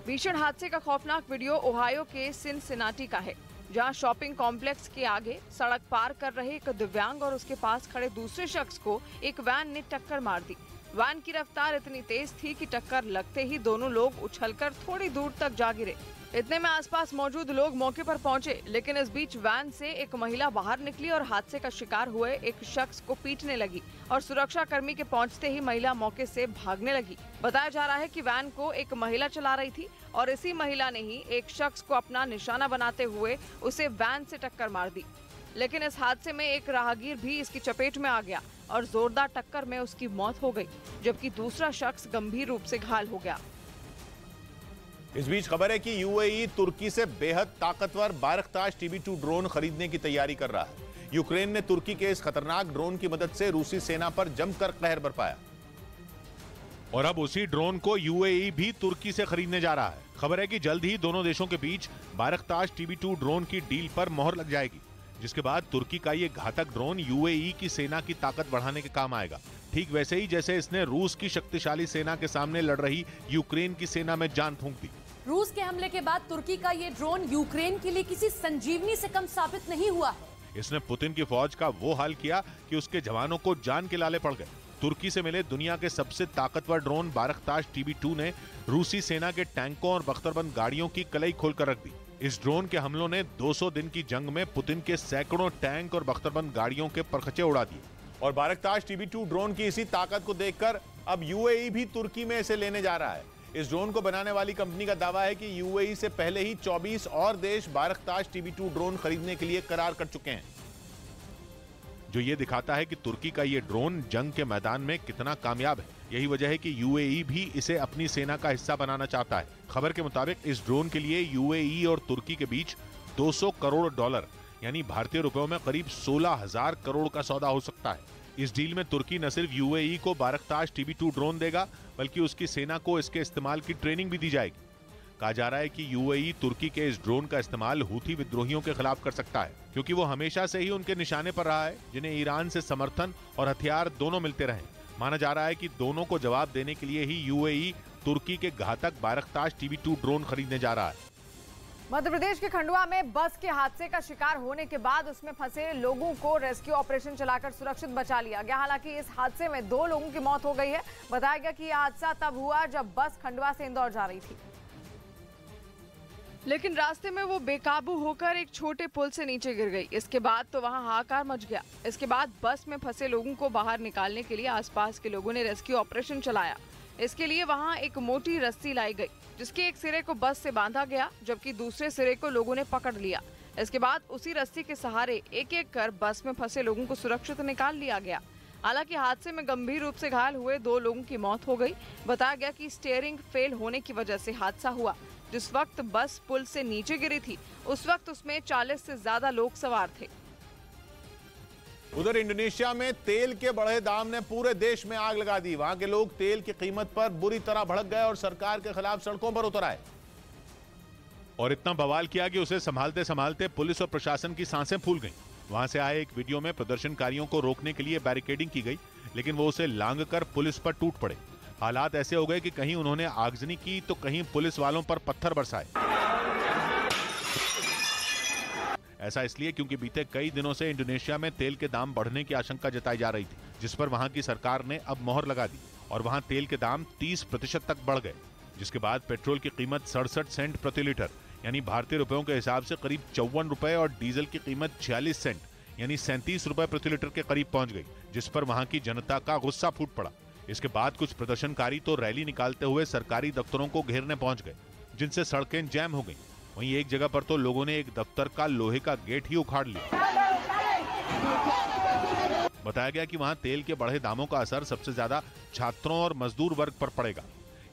भीषण हादसे का खौफनाक वीडियो ओहायो के सिनसिनाटी का है, जहां शॉपिंग कॉम्प्लेक्स के आगे सड़क पार कर रहे एक दिव्यांग और उसके पास खड़े दूसरे शख्स को एक वैन ने टक्कर मार दी। वैन की रफ्तार इतनी तेज थी कि टक्कर लगते ही दोनों लोग उछलकर थोड़ी दूर तक जा गिरे। इतने में आसपास मौजूद लोग मौके पर पहुंचे, लेकिन इस बीच वैन से एक महिला बाहर निकली और हादसे का शिकार हुए एक शख्स को पीटने लगी और सुरक्षा कर्मी के पहुंचते ही महिला मौके से भागने लगी। बताया जा रहा है कि वैन को एक महिला चला रही थी और इसी महिला ने ही एक शख्स को अपना निशाना बनाते हुए उसे वैन से टक्कर मार दी। लेकिन इस हादसे में एक राहगीर भी इसकी चपेट में आ गया और जोरदार टक्कर में उसकी मौत हो गई, जबकि दूसरा शख्स गंभीर रूप से घायल हो गया। इस बीच खबर है कि यूएई तुर्की से बेहद ताकतवर बारकताश TB2 ड्रोन खरीदने की तैयारी कर रहा है। यूक्रेन ने तुर्की के इस खतरनाक ड्रोन की मदद से रूसी सेना पर जमकर कहर बरपाया। और अब उसी ड्रोन को यूएई भी तुर्की से खरीदने जा रहा है। खबर है कि जल्द ही दोनों देशों के बीच बायरक्तार TB2 ड्रोन की डील पर मोहर लग जाएगी, जिसके बाद तुर्की का ये घातक ड्रोन यूएई की सेना की ताकत बढ़ाने के काम आएगा। ठीक वैसे ही जैसे इसने रूस की शक्तिशाली सेना के सामने लड़ रही यूक्रेन की सेना में जान फूंक दी। रूस के हमले के बाद तुर्की का ये ड्रोन यूक्रेन के लिए किसी संजीवनी से कम साबित नहीं हुआ है। इसने पुतिन की फौज का वो हाल किया कि उसके जवानों को जान के लाले पड़ गए। तुर्की से मिले दुनिया के सबसे ताकतवर ड्रोन बायरक्तार TB2 ने रूसी सेना के टैंकों और बख्तरबंद गाड़ियों की कलई खोलकर रख दी। इस ड्रोन के हमलों ने 200 दिन की जंग में पुतिन के सैकड़ों टैंक और बख्तरबंद गाड़ियों के परखचे उड़ा दिए। और बायरक्तार TB2 ड्रोन की इसी ताकत को देखकर अब यूएई भी तुर्की में इसे लेने जा रहा है। इस ड्रोन को बनाने वाली कंपनी का दावा है कि यूएई से पहले ही 24 और देश बायरक्तार TB2 ड्रोन खरीदने के लिए करार कर चुके हैं, जो ये दिखाता है कि तुर्की का ये ड्रोन जंग के मैदान में कितना कामयाब है। यही वजह है कि यूएई भी इसे अपनी सेना का हिस्सा बनाना चाहता है। खबर के मुताबिक इस ड्रोन के लिए यूएई और तुर्की के बीच $200 करोड़ यानी भारतीय रुपयों में करीब 16,000 करोड़ का सौदा हो सकता है। इस डील में तुर्की न सिर्फ यूएई को बायरक्तार TB2 ड्रोन देगा, बल्कि उसकी सेना को इसके इस्तेमाल की ट्रेनिंग भी दी जाएगी। कहा जा रहा है कि यूएई तुर्की के इस ड्रोन का इस्तेमाल हूथी विद्रोहियों के खिलाफ कर सकता है, क्योंकि वो हमेशा से ही उनके निशाने पर रहा है, जिन्हें ईरान से समर्थन और हथियार दोनों मिलते रहे। माना जा रहा है कि दोनों को जवाब देने के लिए ही यूएई तुर्की के घातक बायरक्तार TB2 ड्रोन खरीदने जा रहा है। मध्य प्रदेश के खंडवा में बस के हादसे का शिकार होने के बाद उसमें फंसे लोगों को रेस्क्यू ऑपरेशन चलाकर सुरक्षित बचा लिया गया। हालांकि इस हादसे में 2 लोगों की मौत हो गई है। बताया गया कि यह हादसा तब हुआ जब बस खंडवा से इंदौर जा रही थी, लेकिन रास्ते में वो बेकाबू होकर एक छोटे पुल से नीचे गिर गई। इसके बाद तो वहां हाहाकार मच गया। इसके बाद बस में फंसे लोगों को बाहर निकालने के लिए आसपास के लोगों ने रेस्क्यू ऑपरेशन चलाया। इसके लिए वहां एक मोटी रस्सी लाई गई, जिसके एक सिरे को बस से बांधा गया, जबकि दूसरे सिरे को लोगों ने पकड़ लिया। इसके बाद उसी रस्सी के सहारे एक एक कर बस में फंसे लोगों को सुरक्षित निकाल लिया गया। हालांकि हादसे में गंभीर रूप से घायल हुए 2 लोगों की मौत हो गई। बताया गया कि स्टीयरिंग फेल होने की वजह से हादसा हुआ। जिस वक्त बस पुल से नीचे गिरी थी, उस वक्त उसमें 40 से ज्यादा लोग सवार थे। उधर इंडोनेशिया में तेल के बढ़े दाम ने पूरे देश में आग लगा दी। वहां के लोग तेल की कीमत पर बुरी तरह भड़क गए और सरकार के खिलाफ सड़कों पर उतर आए। और इतना बवाल किया कि उसे संभालते संभालते पुलिस और प्रशासन की सांसें फूल गईं। वहां से आए एक वीडियो में प्रदर्शनकारियों को रोकने के लिए बैरिकेडिंग की गई, लेकिन वो उसे लांघकर पुलिस पर टूट पड़े। हालात ऐसे हो गए कि कहीं उन्होंने आगजनी की तो कहीं पुलिस वालों पर पत्थर बरसाए। ऐसा इसलिए क्योंकि बीते कई दिनों से इंडोनेशिया में तेल के दाम बढ़ने की आशंका जताई जा रही थी, जिस पर वहां की सरकार ने अब मोहर लगा दी और वहां तेल के दाम 30% तक बढ़ गए, जिसके बाद पेट्रोल की कीमत 67 सेंट प्रति लीटर यानी भारतीय रुपयों के हिसाब से करीब 54 रुपए और डीजल की कीमत 46 सेंट यानी 37 रुपए प्रति लीटर के करीब पहुंच गई, जिस पर वहां की जनता का गुस्सा फूट पड़ा। इसके बाद कुछ प्रदर्शनकारी तो रैली निकालते हुए सरकारी दफ्तरों को घेरने पहुंच गए, जिनसे सड़कें जैम हो गईं। वहीं एक जगह पर तो लोगों ने एक दफ्तर का लोहे का गेट ही उखाड़ लिया। बताया गया कि वहां तेल के बढ़े दामों का असर सबसे ज्यादा छात्रों और मजदूर वर्ग पर पड़ेगा,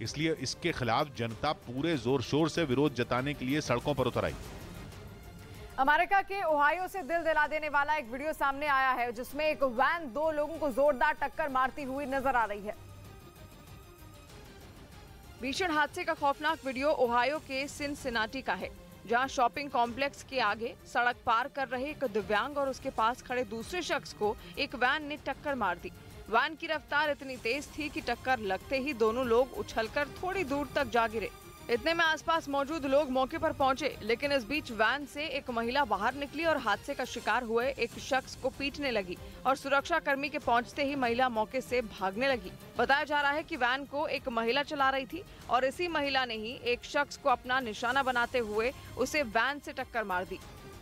इसलिए इसके खिलाफ जनता पूरे जोर शोर से विरोध जताने के लिए सड़कों पर उतर आई। अमेरिका के ओहायो से दिल दिला देने वाला एक वीडियो सामने आया है, जिसमें एक वैन 2 लोगों को जोरदार टक्कर मारती हुई नजर आ रही है। भीषण हादसे का खौफनाक वीडियो ओहायो के सिनसिनाटी का है, जहां शॉपिंग कॉम्प्लेक्स के आगे सड़क पार कर रहे एक दिव्यांग और उसके पास खड़े दूसरे शख्स को एक वैन ने टक्कर मार दी। वैन की रफ्तार इतनी तेज थी कि टक्कर लगते ही दोनों लोग उछलकर थोड़ी दूर तक जा गिरे। इतने में आसपास मौजूद लोग मौके पर पहुंचे, लेकिन इस बीच वैन से एक महिला बाहर निकली और हादसे का शिकार हुए एक शख्स को पीटने लगी और सुरक्षा कर्मी के पहुंचते ही महिला मौके से भागने लगी। बताया जा रहा है कि वैन को एक महिला चला रही थी और इसी महिला ने ही एक शख्स को अपना निशाना बनाते हुए उसे वैन से टक्कर मार दी।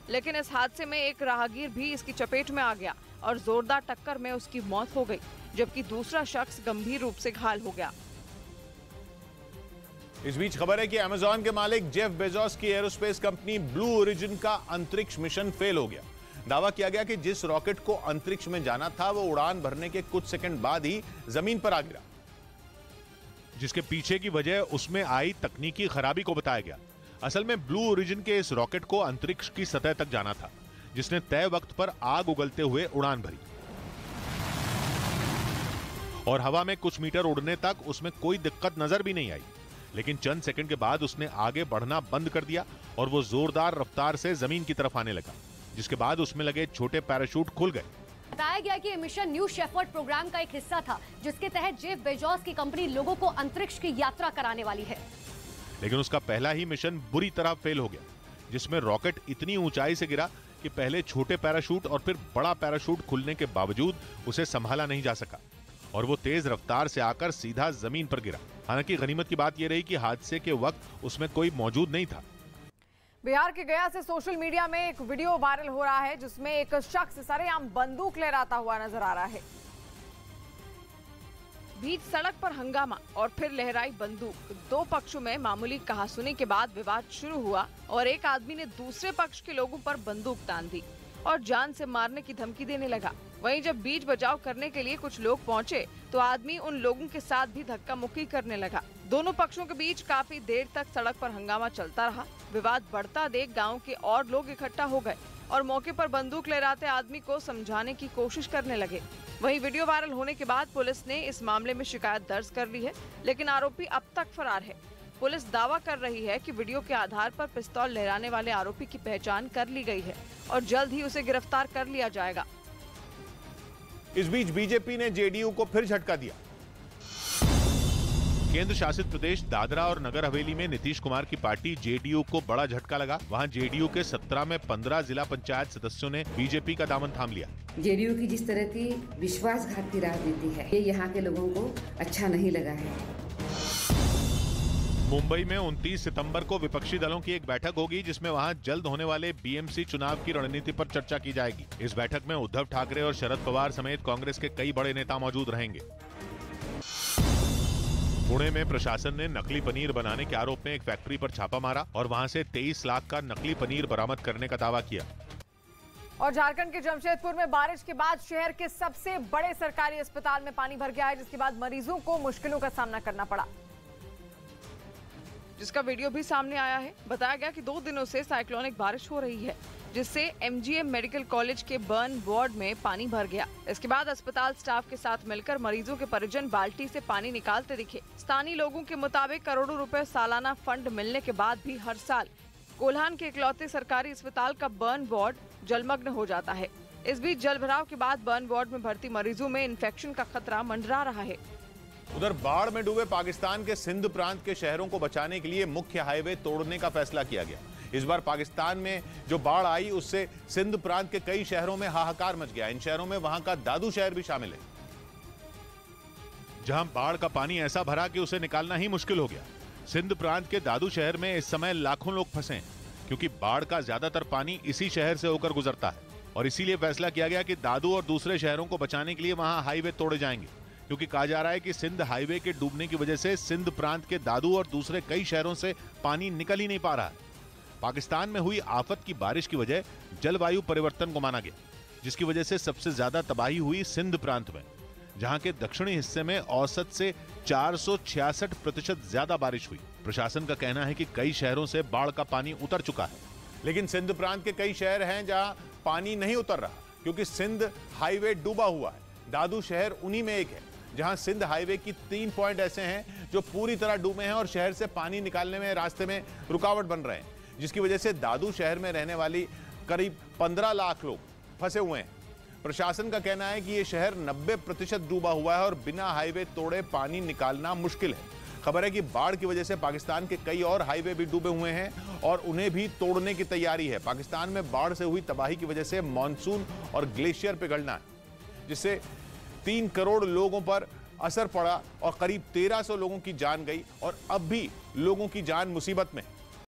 लेकिन इस हादसे में एक राहगीर भी इसकी चपेट में आ गया और जोरदार टक्कर में उसकी मौत हो गई, जबकि दूसरा शख्स गंभीर रूप से घायल हो गया। इस बीच खबर है कि अमेजॉन के मालिक जेफ बेजोस की एरोस्पेस कंपनी ब्लू ओरिजिन का अंतरिक्ष मिशन फेल हो गया। दावा किया गया कि जिस रॉकेट को अंतरिक्ष में जाना था वो उड़ान भरने के कुछ सेकंड बाद ही जमीन पर आ गिरा, जिसके पीछे की वजह उसमें आई तकनीकी खराबी को बताया गया। असल में ब्लू ओरिजिन के इस रॉकेट को अंतरिक्ष की सतह तक जाना था, जिसने तय वक्त पर आग उगलते हुए उड़ान भरी और हवा में कुछ मीटर उड़ने तक उसमें कोई दिक्कत नजर भी नहीं आई। लेकिन चंद सेकंड के बाद उसने आगे बढ़ना बंद कर दिया और वो जोरदार रफ्तार से जमीन की तरफ आने लगा, जिसके बाद उसमें लगे छोटे पैराशूट खुल गए। बताया गया कि ये मिशन न्यू शेफर्ड प्रोग्राम का एक हिस्सा था, जिसके तहत जेफ बेजोस की कंपनी लोगों को अंतरिक्ष की यात्रा कराने वाली है। लेकिन उसका पहला ही मिशन बुरी तरह फेल हो गया, जिसमें रॉकेट इतनी ऊंचाई से गिरा कि पहले छोटे पैराशूट और फिर बड़ा पैराशूट खुलने के बावजूद उसे संभाला नहीं जा सका और वो तेज रफ्तार से आकर सीधा जमीन पर गिरा। हालांकि गनीमत की बात यह रही कि हादसे के वक्त उसमें कोई मौजूद नहीं था। बिहार के गया से सोशल मीडिया में एक वीडियो वायरल हो रहा है, जिसमें एक शख्स सरेआम बंदूक लहराता हुआ नजर आ रहा है। बीच सड़क पर हंगामा और फिर लहराई बंदूक। दो पक्षों में मामूली कहासुनी के बाद विवाद शुरू हुआ और एक आदमी ने दूसरे पक्ष के लोगों पर बंदूक तान दी और जान से मारने की धमकी देने लगा। वहीं जब बीच बचाव करने के लिए कुछ लोग पहुंचे तो आदमी उन लोगों के साथ भी धक्का मुक्की करने लगा। दोनों पक्षों के बीच काफी देर तक सड़क पर हंगामा चलता रहा। विवाद बढ़ता देख गांव के और लोग इकट्ठा हो गए और मौके पर बंदूक लहराते आदमी को समझाने की कोशिश करने लगे। वहीं वीडियो वायरल होने के बाद पुलिस ने इस मामले में शिकायत दर्ज कर ली है, लेकिन आरोपी अब तक फरार है। पुलिस दावा कर रही है कि वीडियो के आधार पर पिस्तौल लहराने वाले आरोपी की पहचान कर ली गई है और जल्द ही उसे गिरफ्तार कर लिया जाएगा। इस बीच बीजेपी ने जेडीयू को फिर झटका दिया। केंद्र शासित प्रदेश दादरा और नगर हवेली में नीतीश कुमार की पार्टी जेडीयू को बड़ा झटका लगा। वहां जेडीयू के 17 में 15 जिला पंचायत सदस्यों ने बीजेपी का दामन थाम लिया। जेडीयू की जिस तरह की विश्वासघात की राजनीति है, ये यहाँ के लोगों को अच्छा नहीं लगा है। मुंबई में 29 सितंबर को विपक्षी दलों की एक बैठक होगी, जिसमें वहां जल्द होने वाले बीएमसी चुनाव की रणनीति पर चर्चा की जाएगी। इस बैठक में उद्धव ठाकरे और शरद पवार समेत कांग्रेस के कई बड़े नेता मौजूद रहेंगे। पुणे में प्रशासन ने नकली पनीर बनाने के आरोप में एक फैक्ट्री पर छापा मारा और वहां से 23 लाख का नकली पनीर बरामद करने का दावा किया। और झारखंड के जमशेदपुर में बारिश के बाद शहर के सबसे बड़े सरकारी अस्पताल में पानी भर गया है, जिसके बाद मरीजों को मुश्किलों का सामना करना पड़ा, जिसका वीडियो भी सामने आया है। बताया गया कि 2 दिनों से साइक्लोनिक बारिश हो रही है, जिससे एमजीएम मेडिकल कॉलेज के बर्न वार्ड में पानी भर गया। इसके बाद अस्पताल स्टाफ के साथ मिलकर मरीजों के परिजन बाल्टी से पानी निकालते दिखे। स्थानीय लोगों के मुताबिक करोड़ों रुपए सालाना फंड मिलने के बाद भी हर साल कोल्हान के इकलौते सरकारी अस्पताल का बर्न वार्ड जलमग्न हो जाता है। इस बीच जलभराव के बाद बर्न वार्ड में भर्ती मरीजों में इन्फेक्शन का खतरा मंडरा रहा है। उधर बाढ़ में डूबे पाकिस्तान के सिंध प्रांत के शहरों को बचाने के लिए मुख्य हाईवे तोड़ने का फैसला किया गया। इस बार पाकिस्तान में जो बाढ़ आई उससे सिंध प्रांत के कई शहरों में हाहाकार मच गया। इन शहरों में वहां का दादू शहर भी शामिल है, जहां बाढ़ का पानी ऐसा भरा कि उसे निकालना ही मुश्किल हो गया। सिंध प्रांत के दादू शहर में इस समय लाखों लोग फंसे हैं, क्योंकि बाढ़ का ज्यादातर पानी इसी शहर से होकर गुजरता है और इसीलिए फैसला किया गया कि दादू और दूसरे शहरों को बचाने के लिए वहां हाईवे तोड़े जाएंगे, क्योंकि कहा जा रहा है कि सिंध हाईवे के डूबने की वजह से सिंध प्रांत के दादू और दूसरे कई शहरों से पानी निकल ही नहीं पा रहा है। पाकिस्तान में हुई आफत की बारिश की वजह जलवायु परिवर्तन को माना गया, जिसकी वजह से सबसे ज्यादा तबाही हुई सिंध प्रांत में, जहां के दक्षिणी हिस्से में औसत से 466% ज्यादा बारिश हुई। प्रशासन का कहना है कि कई शहरों से बाढ़ का पानी उतर चुका है, लेकिन सिंध प्रांत के कई शहर हैं जहां पानी नहीं उतर रहा, क्योंकि सिंध हाईवे डूबा हुआ है। दादू शहर उन्हीं में एक है, जहां सिंध हाईवे की 3 पॉइंट ऐसे हैं जो पूरी तरह डूबे हैं और शहर से पानी निकालने में रास्ते में रुकावट बन रहे हैं, जिसकी वजह से दादू शहर में रहने वाली करीब 15 लाख लोग फंसे हुए हैं। प्रशासन का कहना है कि यह शहर 90% डूबा हुआ है और बिना हाईवे तोड़े पानी निकालना मुश्किल है। खबर है कि बाढ़ की वजह से पाकिस्तान के कई और हाईवे भी डूबे हुए हैं और उन्हें भी तोड़ने की तैयारी है। पाकिस्तान में बाढ़ से हुई तबाही की वजह से मानसून और ग्लेशियर पिघलना है, जिससे 3 करोड़ लोगों पर असर पड़ा और करीब 1300 लोगों की जान गई और अब भी लोगों की जान मुसीबत में है।